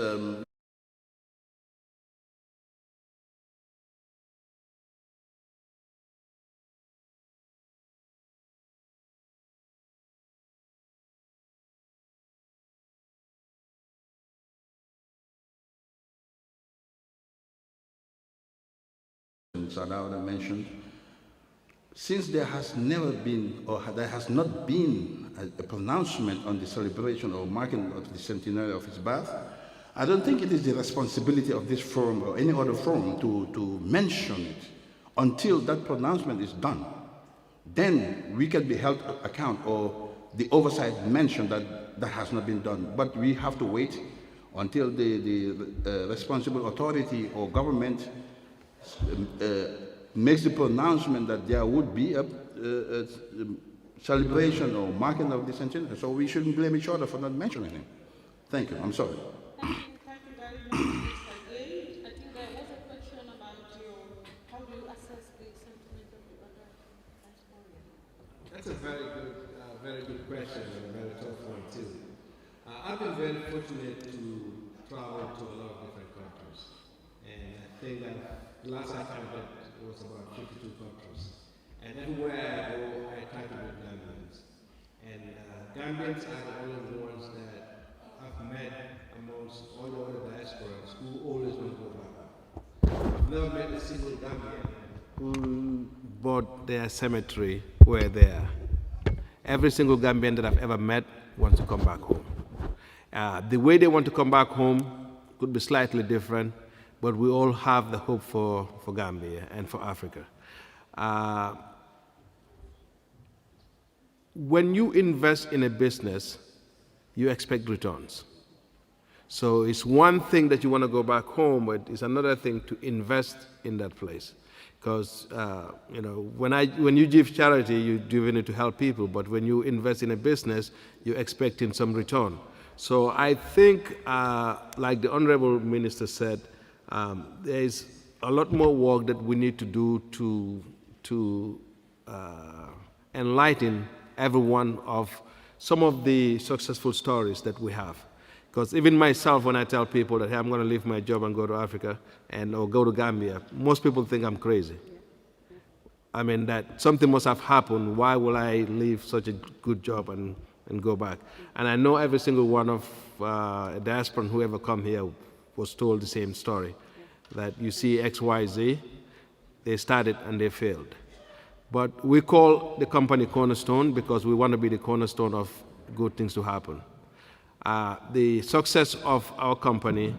Sadawada mentioned, since there has never been, or there has not been a pronouncement on the celebration or marking of the centenary of his birth, I don't think it is the responsibility of this forum or any other forum to mention it until that pronouncement is done. Then we can be held account, or the oversight mentioned that that has not been done. But we have to wait until the responsible authority or government makes the pronouncement that there would be a celebration or marking of the centenary. So we shouldn't blame each other for not mentioning him. Thank you. I'm sorry. Thank you very much, Mr. Gay. I think there was a question about how do you assess the sentiment of the other diaspora? That's a very good question, and a very tough one too. I've been very fortunate to travel to a lot of different countries, and I think that the last I counted it was about 52 countries. And everywhere I go, I try to meet Gambians. And Gambians are the only ones that I've met amongst all the other diasporas who always want to go back. I've never met a single Gambian who bought their cemetery where they are. Every single Gambian that I've ever met wants to come back home. The way they want to come back home could be slightly different, but we all have the hope for Gambia and for Africa. When you invest in a business, you expect returns. So it's one thing that you want to go back home, but it's another thing to invest in that place. Because when you give charity, you're doing it to help people, but when you invest in a business, you're expecting some return. So I think, like the Honorable Minister said, there is a lot more work that we need to do to enlighten everyone of some of the successful stories that we have. Because even myself, when I tell people that, hey, I'm going to leave my job and go to Africa or go to Gambia, most people think I'm crazy. I mean, that something must have happened. Why will I leave such a good job and go back? And I know every single one of a diaspora, whoever come here, was told the same story, that you see XYZ, they started and they failed. But we call the company Cornerstone because we want to be the cornerstone of good things to happen. The success of our company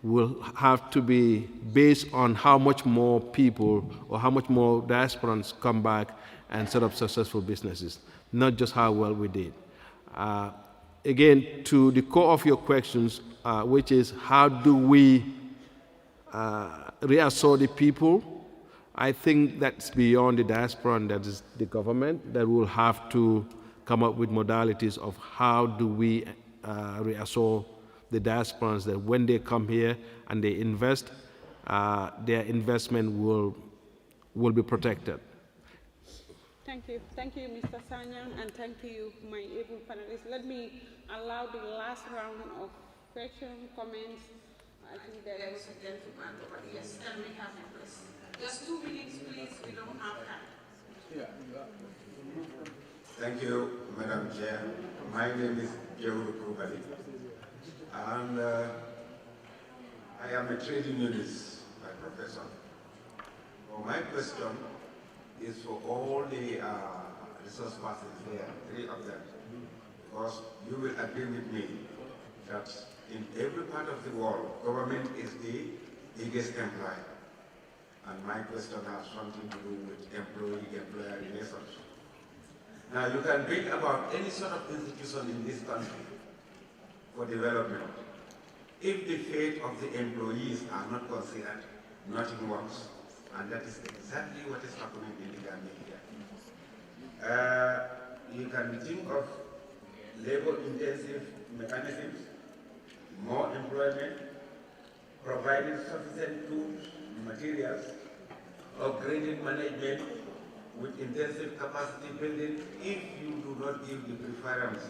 will have to be based on how much more people or how much more diasporans come back and set up successful businesses, not just how well we did. Again, to the core of your questions, which is how do we reassure the people? I think that's beyond the diaspora, and that is the government that will have to come up with modalities of how do we reassure the diasporans that when they come here and they invest, their investment will be protected. Thank you, Mr. Sanyang, and thank you, my able panelists. Let me allow the last round of questions, comments. I think there is a gentleman over here. Yes, can we have it, please? Just 2 minutes, please. We don't have time. Thank you, Madam Chair. My name is Yahya Jammeh, and I am a trade unionist by profession. Well, my question is for all the resource persons here, 3 of them, because you will agree with me that in every part of the world, government is the biggest employer. And my question has something to do with employee-employer relations. Now, you can bring about any sort of institution in this country for development. If the fate of the employees are not considered, nothing works. And that is exactly what is happening in the Gambia here. You can think of labor-intensive mechanisms, more employment, providing sufficient tools, materials, upgrading management with intensive capacity building. If you do not give the preference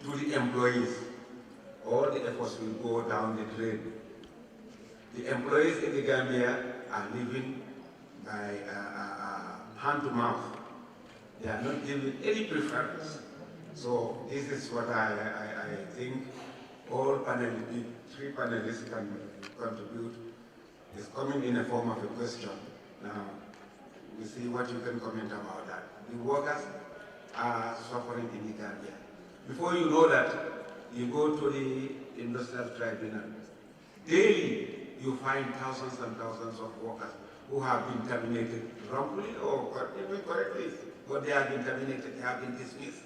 to the employees, all the efforts will go down the drain. The employees in the Gambia are living by hand to mouth. They are not given any preference. So this is what I think all three panelists can contribute. It's coming in a form of a question. Now, we see what you can comment about that. The workers are suffering in the Gambia. Before you know that, you go to the industrial tribunal. Daily, you find thousands and thousands of workers who have been terminated wrongfully or even correctly, but they have been terminated, they have been dismissed.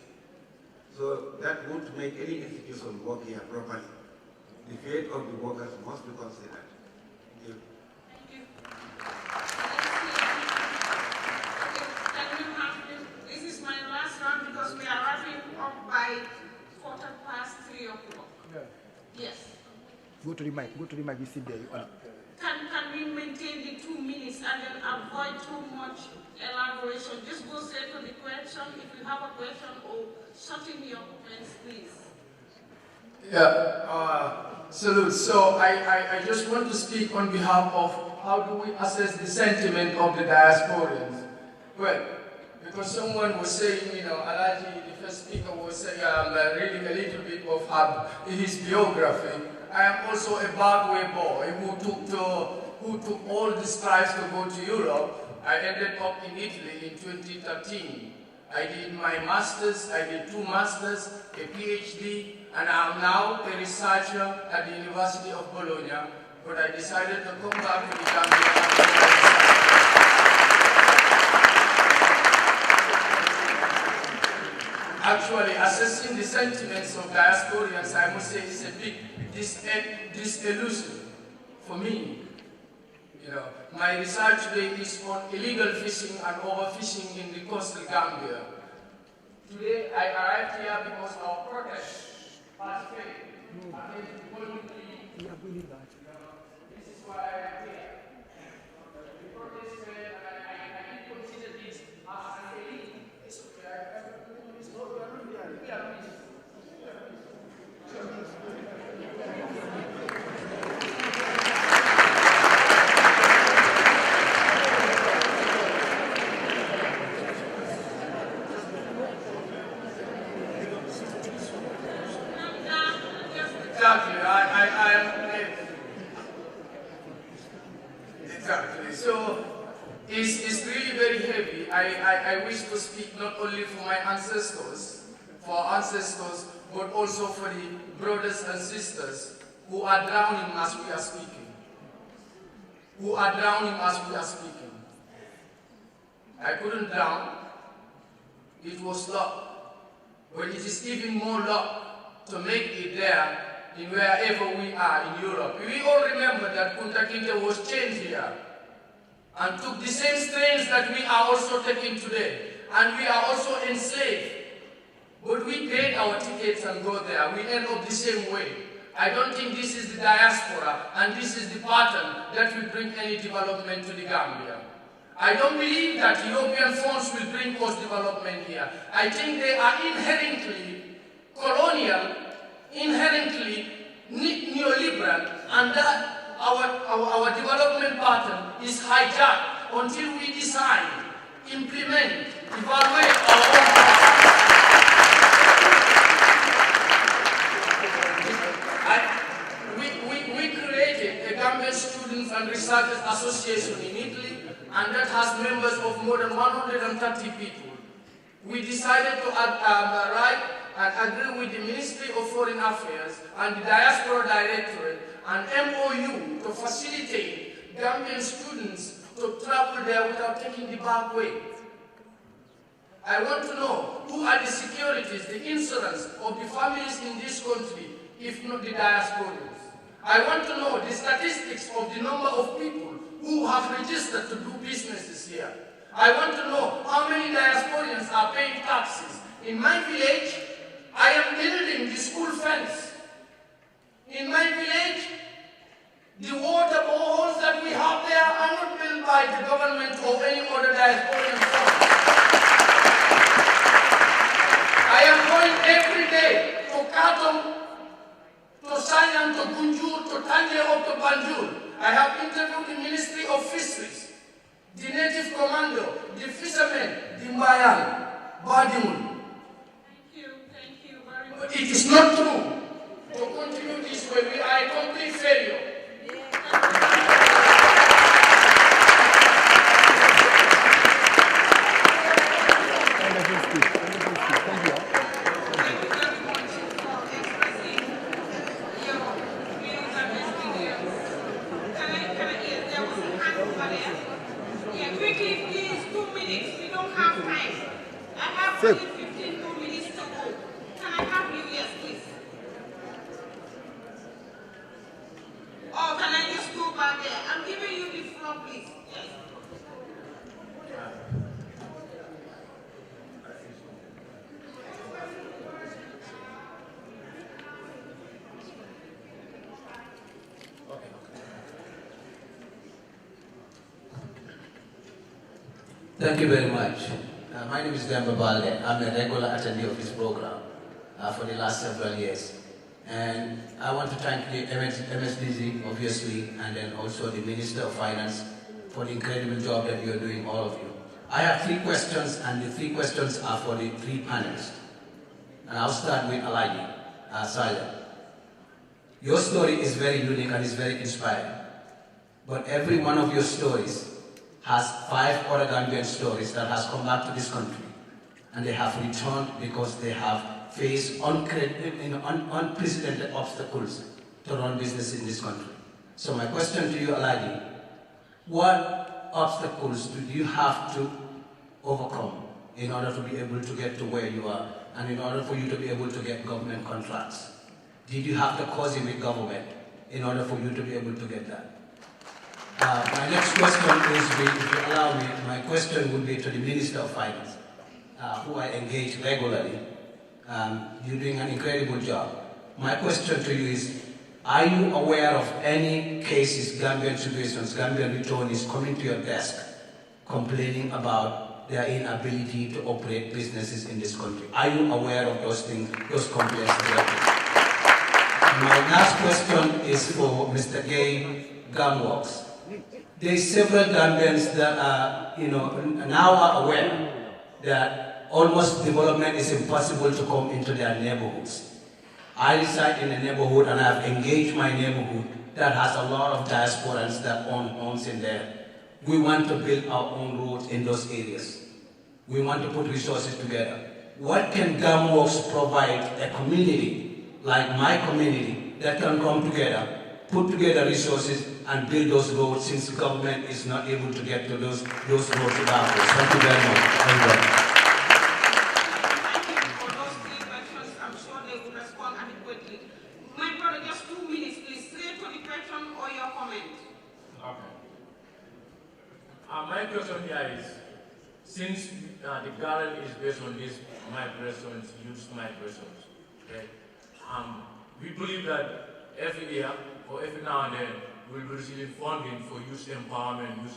So that won't make any institution work here properly. The fate of the workers must be considered. Thank you. Thank you. Can we have this is my last round because we are wrapping up by 3:15. Yeah. Yes. Go to the mic, you sit there. Can we maintain the 2 minutes and then avoid too much elaboration? Just go straight to the question. If you have a question or shutting your comments, please. Yeah, salute. So I just want to speak on behalf of how do we assess the sentiment of the diasporans. Well, because someone was saying, Alaji, the first speaker was saying, reading a little bit of his biography. I am also a backway boy who took all the strides to go to Europe. I ended up in Italy in 2013. I did my master's, I did 2 masters, a PhD, and I am now a researcher at the University of Bologna, but I decided to come back to the Gambia. Actually, assessing the sentiments of diasporians, I must say, is a big disillusion for me. My research today is on illegal fishing and overfishing in the coastal Gambia. Today, I arrived here because our protest has failed. This is why I am here. The protest failed, and I did consider this as an elite. It's okay. Exactly. Exactly. So it's really very heavy. I wish to speak not only for my ancestors, but also for the brothers and sisters who are drowning as we are speaking. I couldn't drown. It was luck. But it is even more luck to make it there in wherever we are in Europe. We all remember that Kunta Kinte was chained here and took the same strains that we are also taking today. And we are also enslaved. But we paid our tickets and go there. We end up the same way. I don't think this is the diaspora and this is the pattern that will bring any development to the Gambia. I don't believe that European funds will bring us development here. I think they are inherently colonial, inherently neoliberal, and that our development pattern is hijacked until we decide, implement, evaluate our own policy. We created a Gambian Students and Researchers Association in Italy, and that has members of more than 130 people. We decided to write and agree with the Ministry of Foreign Affairs and the Diaspora Directorate an MOU to facilitate Gambian students to travel there without taking the back way. I want to know who are the securities, the insurance of the families in this country, if not the diasporans. I want to know the statistics of the number of people who have registered to do businesses here. I want to know how many diasporians are paying taxes. In my village, I am building the school fence. In my village, the water boreholes that we have there are not built by the government or any other diasporian firm. I am going every day to Khartoum, to Sanyang, to Gunjur, to Tangier, or to Banjul. I have interviewed the Ministry of Fisheries, the Native Commando, the fishermen, the Mbayan, Badimun. Thank you very much. But it is not true to continue this way. We are a complete failure. Quickly, please, 2 minutes. We don't have time. I have only 15 more minutes to go. Can I have you? Yes, please. Or can I just go back there? I'm giving you the floor, please. Yes. Thank you very much. My name is Demba Balde. I'm a regular attendee of this program for the last several years. And I want to thank the MSDZ, obviously, and then also the Minister of Finance for the incredible job that you're doing, all of you. I have 3 questions, and the 3 questions are for the 3 panelists. And I'll start with Alaji Saja. Your story is very unique and is very inspiring. But every one of your stories has 5 other Gambian stories that has come back to this country, and they have returned because they have faced unprecedented obstacles to run business in this country. So my question to you, Alaji, what obstacles do you have to overcome in order to be able to get to where you are, and in order for you to be able to get government contracts? Did you have to cause it with government in order for you to be able to get that? My next question is, if you allow me, my question would be to the Minister of Finance, who I engage regularly. You're doing an incredible job. My question to you is, are you aware of any cases, Gambian situations, Gambian returnees coming to your desk complaining about their inability to operate businesses in this country? Are you aware of those things, those complaints directly? My last question is for Mr. Gay Gamworks. There are several Gambians that are, now are aware that almost development is impossible to come into their neighborhoods. I reside in a neighborhood and I have engaged my neighborhood that has a lot of diasporans that own homes in there. We want to build our own roads in those areas. We want to put resources together. What can Gamworks provide a community like my community that can come together, put together resources, and build those roads, since government is not able to get to those roads without us? Thank you very much. Everybody. Thank you for those 3 questions. I'm sure they will respond adequately. My brother, just 2 minutes, please. Straight to the question or your comment. Okay. My question here is, since the gallery is based on these migrations, youth migrations, okay, we believe that every year or every now and then we'll be receiving funding for youth empowerment.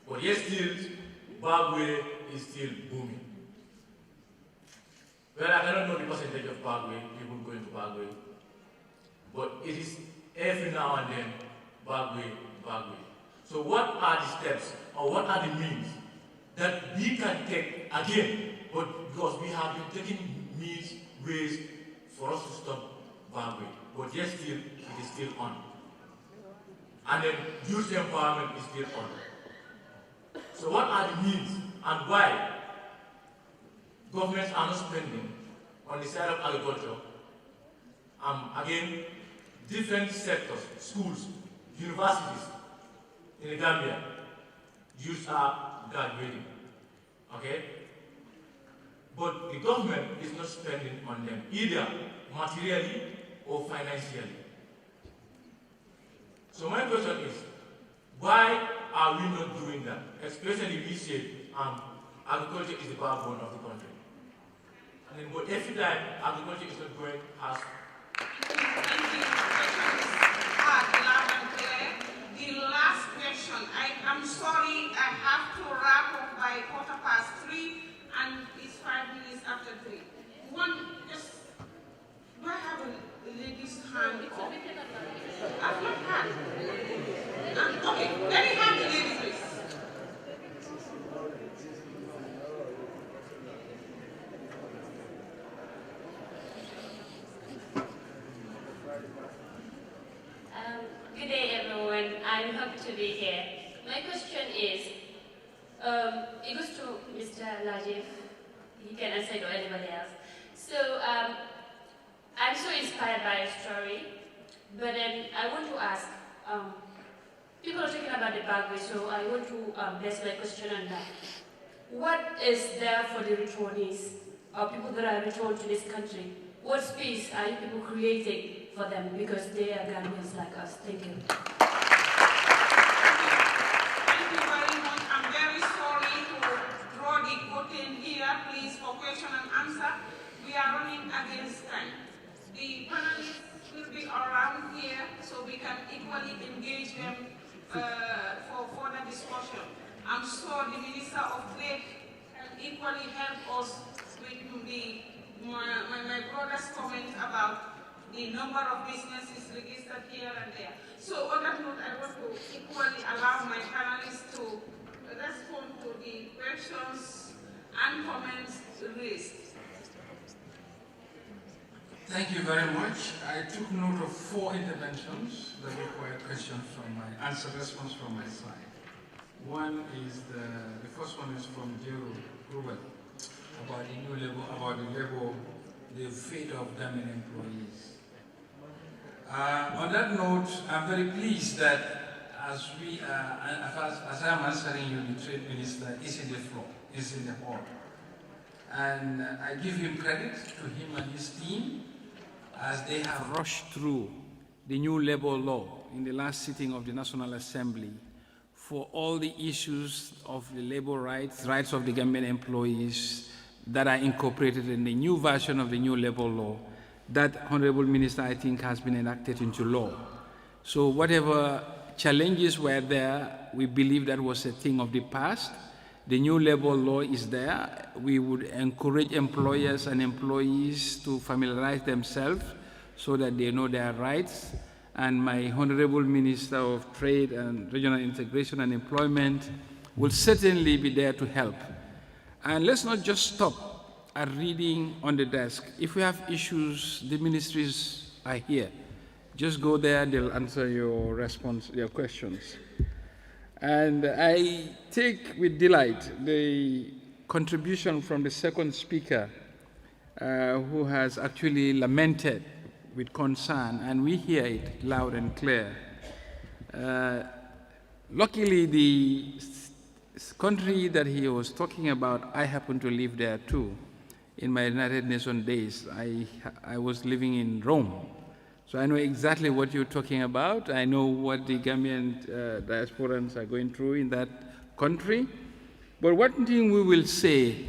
But yet still, Bagwe is still booming. Well, I cannot know the percentage of Bagwe, people going to Bagwe, but it is every now and then, Bagwe. So what are the steps, or what are the means that we can take again, but because we have been taking ways for us to stop Bagwe, but yet still, it is still on. And then youth empowerment is still on. So what are the means and why governments are not spending on the side of agriculture? Again, different sectors, schools, universities in the Gambia, youth are graduating, okay? But the government is not spending on them, either materially or financially. So my question is, why are we not doing that? Especially we say agriculture is the backbone of the country. And then, but every time agriculture is not going as the last question. I'm sorry, I have to wrap up by 3:15, and it's 5 minutes after 3. Do I have a lady's hand? I've not had. Okay, let me have the lady, please. Good day, everyone. I'm happy to be here. My question is, it goes to Mr. Najib. He can answer it or anybody else. So, I'm so inspired by your story, but then I want to ask, people are talking about the Bagwe, so I want to base my question on that. What is there for the returnees, or people that are returned to this country? What space are you people creating for them, because they are Gambians like us? Thank you. Thank you very much. I'm very sorry to draw the curtain here, please, for question and answer. We are running against time. The panelists will be around here, so we can equally engage them for further discussion. I'm sure the Minister of Trade can equally help us with my brother's comment about the number of businesses registered here and there. So on that note, I want to equally allow my panelists to respond to the questions and comments raised. Thank you very much. I took note of 4 interventions that required questions from my response from my side. One is the first one is from Jero Ruben about the new labor, the fate of Gambian employees. On that note, I'm very pleased that as I'm answering you, the Trade Minister is in the floor, is in the hall. And I give him credit to him and his team as they have rushed through the new labor law in the last sitting of the National Assembly for all the issues of the labor rights of the Gambian employees that are incorporated in the new version of the new labor law that Honorable Minister, I think, has been enacted into law. So whatever challenges were there, we believe that was a thing of the past. The new labor law is there. We would encourage employers and employees to familiarize themselves so that they know their rights. And my Honorable Minister of Trade and Regional Integration and Employment will certainly be there to help. And let's not just stop at reading on the desk. If we have issues, the ministries are here. Just go there, they'll answer your questions. And I take with delight the contribution from the second speaker who has actually lamented with concern, and we hear it loud and clear. Luckily, the country that he was talking about, I happen to live there too. In my United Nations days, I was living in Rome. So I know exactly what you're talking about. I know what the Gambian diasporans are going through in that country. But one thing we will say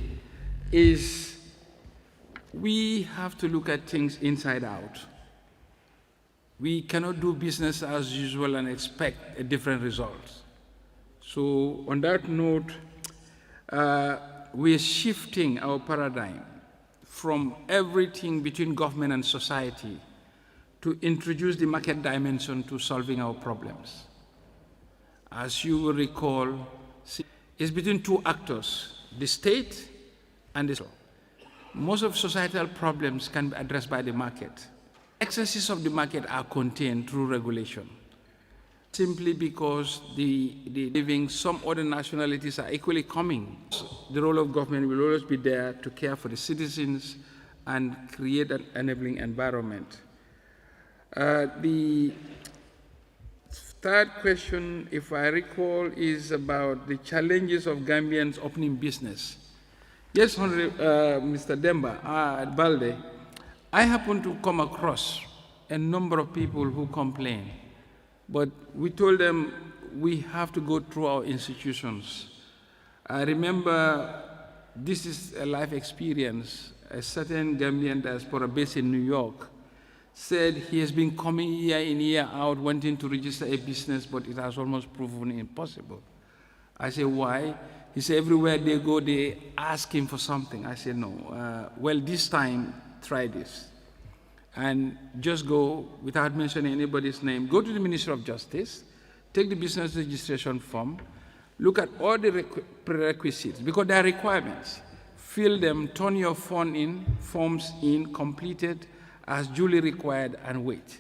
is we have to look at things inside out. We cannot do business as usual and expect a different result. So on that note, we're shifting our paradigm from everything between government and society to introduce the market dimension to solving our problems. As you will recall, it's between 2 actors, the state and the social. Most of societal problems can be addressed by the market. Excesses of the market are contained through regulation, simply because some other nationalities are equally coming. The role of government will always be there to care for the citizens and create an enabling environment. The third question, if I recall, is about the challenges of Gambians opening business. Yes, Mr. Demba, Balde, I happen to come across a number of people who complain, but we told them we have to go through our institutions. I remember this is a life experience. A certain Gambian diaspora based in New York said he has been coming year in, year out, wanting to register a business, but it has almost proven impossible. I said, why? He said, everywhere they go, they ask him for something. I said, no. Well, this time, try this. And just go, without mentioning anybody's name, go to the Ministry of Justice, take the business registration form, look at all the prerequisites, because there are requirements. Fill them, turn your forms in, completed as duly required, and wait.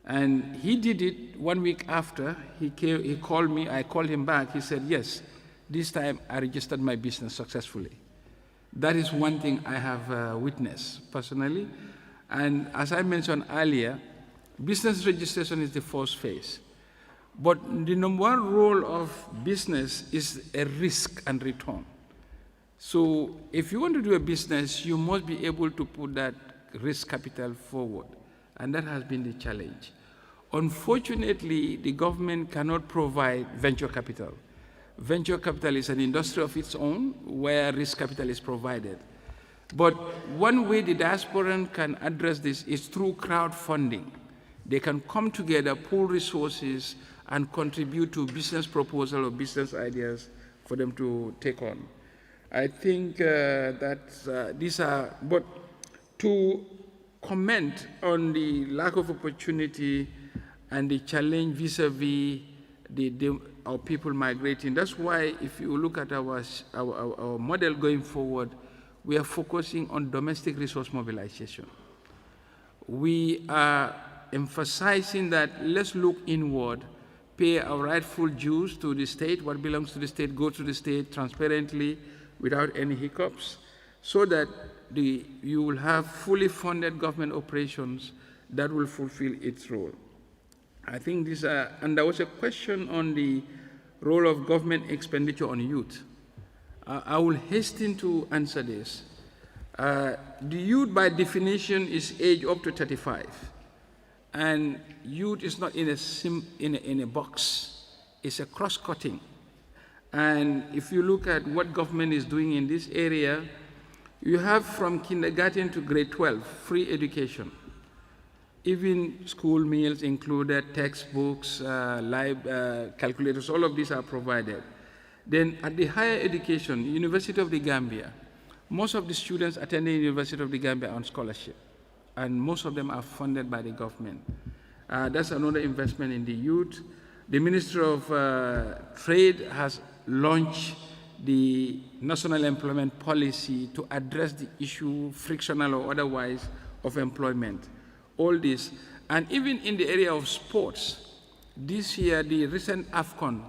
And he did it 1 week after. He called me, I called him back. He said, yes, this time I registered my business successfully. That is one thing I have witnessed personally. And as I mentioned earlier, business registration is the first phase. But the number one role of business is a risk and return. So if you want to do a business, you must be able to put that risk capital forward. And that has been the challenge. Unfortunately, the government cannot provide venture capital. Venture capital is an industry of its own where risk capital is provided. But one way the diaspora can address this is through crowdfunding. They can come together, pool resources, and contribute to business proposal or business ideas for them to take on. I think that these are, but to comment on the lack of opportunity and the challenge vis-a-vis our people migrating. That's why if you look at our model going forward, we are focusing on domestic resource mobilization. We are emphasizing that let's look inward, pay our rightful dues to the state, what belongs to the state, go to the state transparently without any hiccups, so that you will have fully funded government operations that will fulfill its role. I think this, and there was a question on the role of government expenditure on youth. I will hasten to answer this. The youth, by definition, is age up to 35. And youth is not in a box. It's a cross-cutting. And if you look at what government is doing in this area, you have from kindergarten to grade 12, free education. Even school meals included, textbooks, calculators, all of these are provided. Then at the higher education, University of the Gambia, most of the students attending University of the Gambia are on scholarship, and most of them are funded by the government. That's another investment in the youth. The Ministry of Trade has launched the National Employment Policy to address the issue, frictional or otherwise, of employment. All this, and even in the area of sports, this year, the recent AFCON,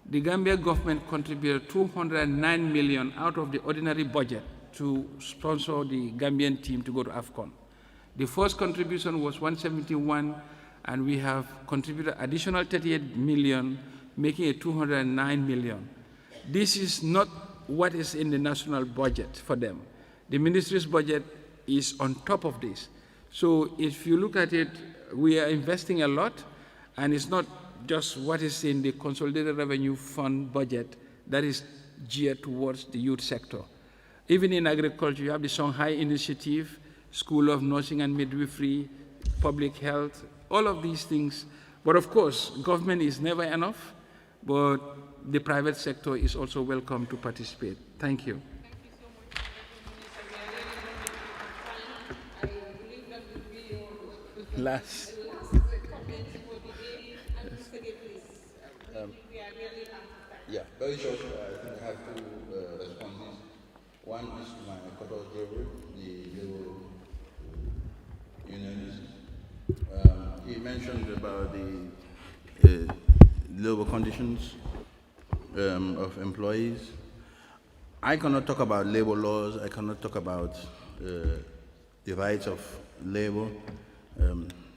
the Gambia government contributed 209 million out of the ordinary budget to sponsor the Gambian team to go to AFCON. The first contribution was 171, and we have contributed additional 38 million, making it 209 million. This is not what is in the national budget for them. The ministry's budget is on top of this. So if you look at it, we are investing a lot, and it's not just what is in the Consolidated Revenue Fund budget that is geared towards the youth sector. Even in agriculture, you have the Shanghai Initiative, School of Nursing and Midwifery, public health, all of these things. But of course, government is never enough, but the private sector is also welcome to participate. Thank you. Last. Yeah, very short. I think I have two responses. One is to my co-author, the labor unionists. He mentioned about the labor conditions of employees. I cannot talk about labor laws. I cannot talk about the rights of labor.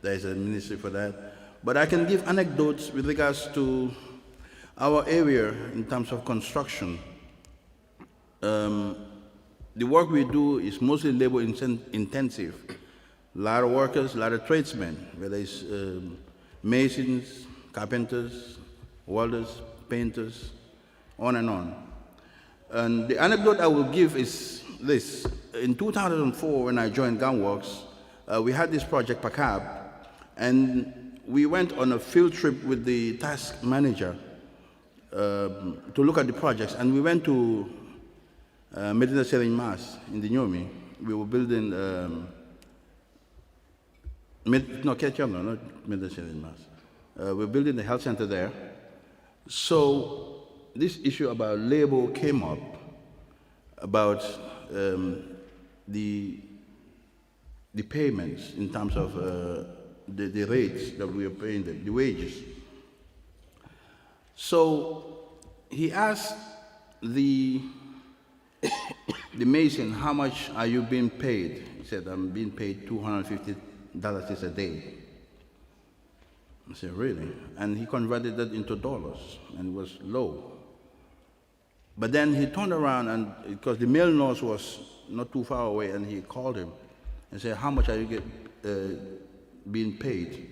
There is a ministry for that. But I can give anecdotes with regards to our area in terms of construction. The work we do is mostly labor intensive. A lot of workers, a lot of tradesmen, whether it's masons, carpenters, welders, painters, on and on. And the anecdote I will give is this. In 2004, when I joined Gunworks, we had this project, PACAB, and we went on a field trip with the task manager to look at the projects, and we went to Medina Sering Mas in the Nyomi. We were building, not Medina Sering Mas. We were building the health center there. So this issue about labor came up, about the payments in terms of the rates that we are paying, the wages. So he asked the mason, how much are you being paid? He said, I'm being paid $250 a day. I said, really? And he converted that into dollars, and it was low. But then he turned around, and because the mail nurse was not too far away, and he called him and said, how much are you being paid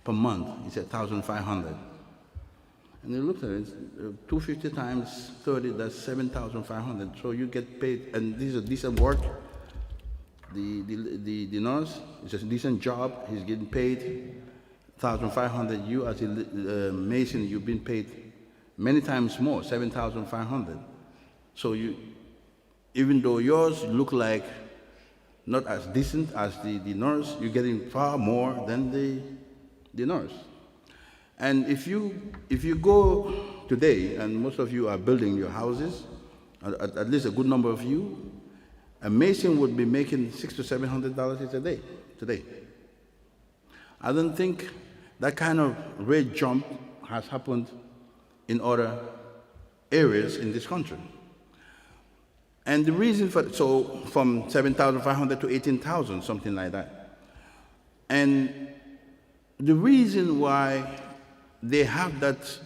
per month? He said, $1,500. And he looked at it, 250 times 30, that's 7,500. So you get paid, and this is a decent work. The nurse, it's a decent job, he's getting paid 1,500. You as a mason, you've been paid many times more, 7,500. So you, even though yours look like not as decent as the nurse, you're getting far more than the nurse. And if you go today, and most of you are building your houses, at least a good number of you, a mason would be making $600 to $700 a day today. I don't think that kind of rate jump has happened in other areas in this country. And the reason for, so from 7,500 to 18,000, something like that. And the reason why they have that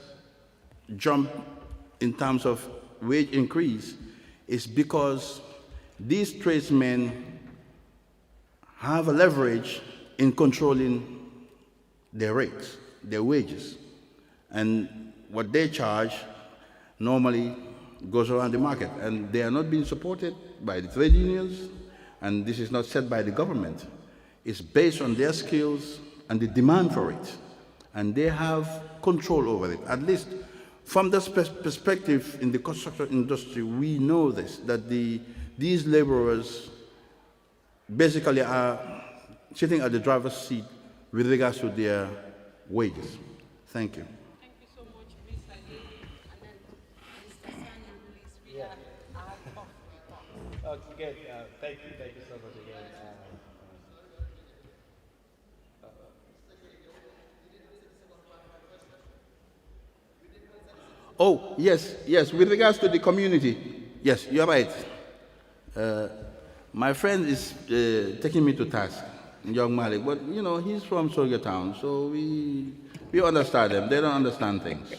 jump in terms of wage increase is because these tradesmen have a leverage in controlling their rates, their wages. And what they charge normally goes around the market. And they are not being supported by the trade unions, and this is not set by the government. It's based on their skills and the demand for it. And they have control over it. At least from this perspective in the construction industry, we know this, that these laborers basically are sitting at the driver's seat with regards to their wages. Thank you. Thank you so much, Mr. Lee. And then Mr. Sanyan, please, we are out of Okay, thank you so much again. Oh, yes, with regards to the community, yes, you're right. My friend is taking me to task, Young Malik, but you know, he's from Soldier Town, so we understand them. They don't understand things.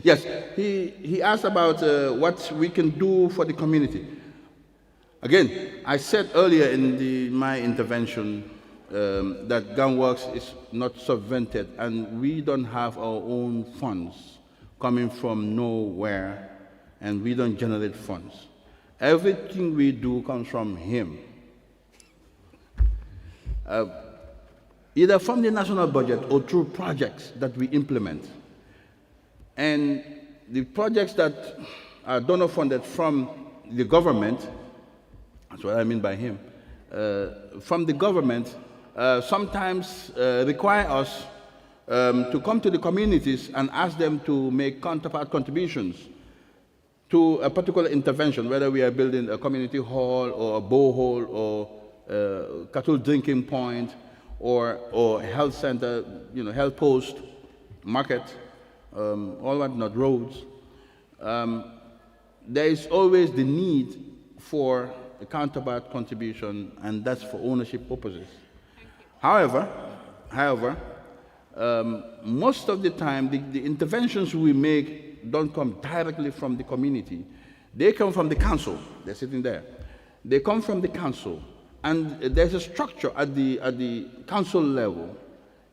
Yes, he asked about what we can do for the community. Again, I said earlier in my intervention that Gunworks is not subvented, and we don't have our own funds coming from nowhere, and we don't generate funds. Everything we do comes from him. Either from the national budget or through projects that we implement. And the projects that are donor funded from the government, that's what I mean by him, from the government, sometimes require us to come to the communities and ask them to make counterpart contributions to a particular intervention, whether we are building a community hall or a borehole or a cattle drinking point or a health center, you know, health post, market, all that, not roads. There is always the need for a counterpart contribution, and that's for ownership purposes. However, most of the time, the interventions we make don't come directly from the community. They come from the council. They're sitting there. They come from the council, and there's a structure at the council level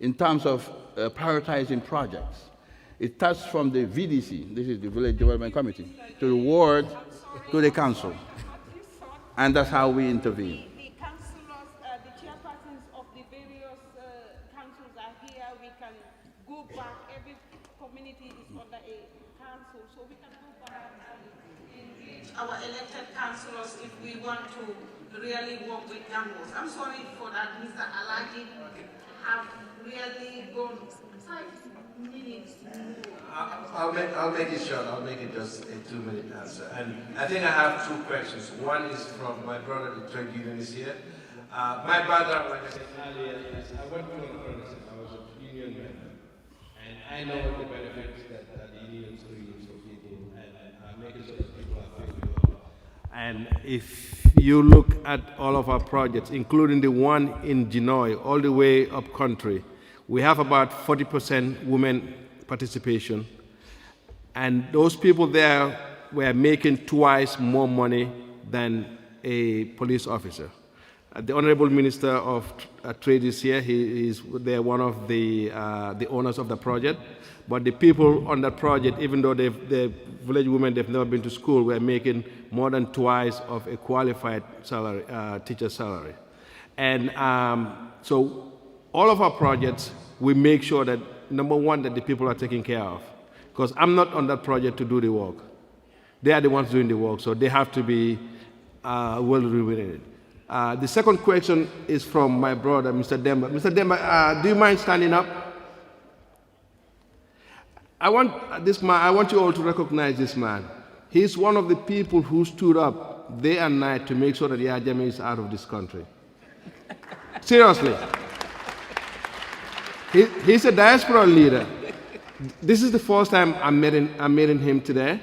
in terms of prioritizing projects. It starts from the VDC, this is the Village Development Committee, to the ward, to the council. And that's how we intervene. The councillors, the chairpersons of the various councils are here. We can go back. Every community is under a council, so we can go back and engage our elected councillors if we want to really work with Gambians. I'm sorry for that, Mr. Alaji have really gone 5 minutes. I'll make it short. I'll make it just a 2-minute answer. And I think I have 2 questions. One is from my brother, the trade union is here. My background, like I said earlier, is I went through an apprenticeship. I was a union member. And I know the benefits that the unions create for people and making sure that people are paid well. And if you look at all of our projects, including the one in Genoa, all the way up country, we have about 40% women participation. And those people there were making twice more money than a police officer. The Honorable Minister of Trade is here. They're one of the owners of the project. But the people on that project, even though the village women, they've never been to school, were making more than twice of a qualified salary, teacher's salary. And so all of our projects, we make sure that, number one, that the people are taken care of. Because I'm not on that project to do the work. They are the ones doing the work, so they have to be well remunerated. The second question is from my brother, Mr. Demba. Mr. Demba, do you mind standing up? I want you all to recognize this man. He's one of the people who stood up day and night to make sure that Yahya Jammeh is out of this country. Seriously. He's a diaspora leader. This is the first time I'm meeting him today,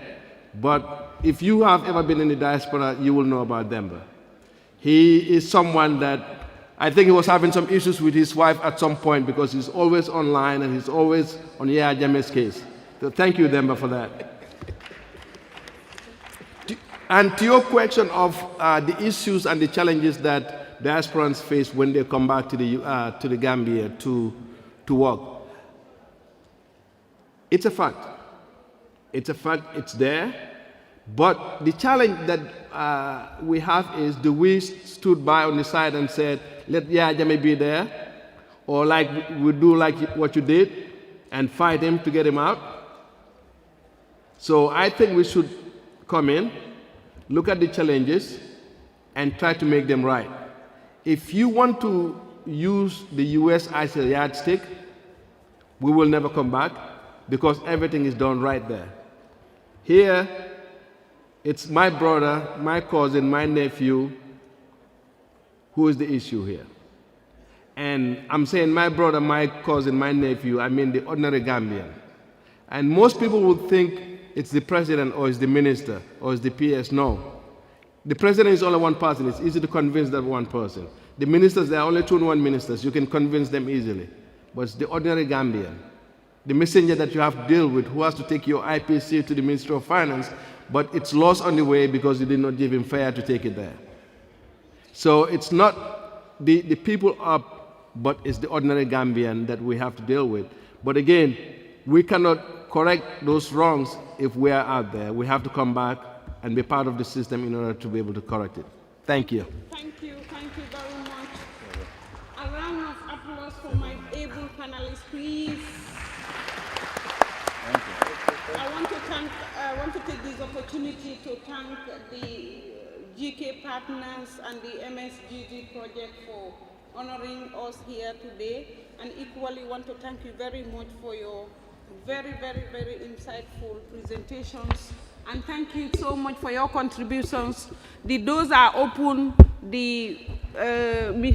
but if you have ever been in the diaspora, you will know about Demba. He is someone that I think he was having some issues with his wife at some point because he's always online and he's always on Yahya Jammeh's case. So thank you, Demba, for that. And to your question of the issues and the challenges that diasporans face when they come back to the Gambia to work, it's a fact. It's a fact, it's there. But the challenge that we have is, do we stood by on the side and said, let Yahya Jammeh be there? Or like we do like what you did and fight him to get him out? So I think we should come in, look at the challenges, and try to make them right. If you want to use the US as a yardstick, we will never come back because everything is done right there. Here, it's my brother, my cousin, my nephew who is the issue here. And I'm saying my brother, my cousin, my nephew, I mean the ordinary Gambian. And most people would think it's the president or it's the minister or it's the PS. No. The president is only one person. It's easy to convince that one person. The ministers, there are only 2 ministers. You can convince them easily. But it's the ordinary Gambian, the messenger that you have to deal with, who has to take your IPC to the Ministry of Finance, but it's lost on the way because you did not give him fare to take it there. So it's not the people up, but it's the ordinary Gambian that we have to deal with. But again, we cannot correct those wrongs if we are out there. We have to come back and be part of the system in order to be able to correct it. Thank you. Thank you very much. A round of applause for my able panelists, please. Thank you. I want to take this opportunity to thank the GK partners and the MSGD project for honoring us here today, and equally want to thank you very much for your very, very, very insightful presentations, and thank you so much for your contributions. The doors are open. The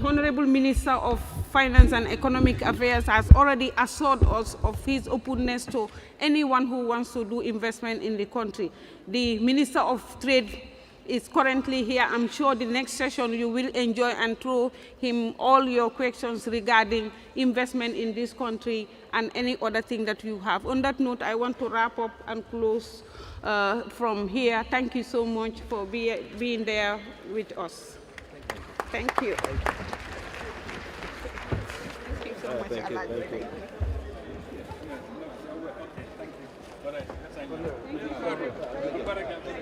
Honorable Minister of Finance and Economic Affairs has already assured us of his openness to anyone who wants to do investment in the country. The Minister of Trade is currently here. I'm sure the next session you will enjoy and throw him all your questions regarding investment in this country and any other thing that you have. On that note, I want to wrap up and close from here. Thank you so much for being there with us. Thank you. Thank you so much. much, Thank you. Alaji. Thank you. Thank you very much.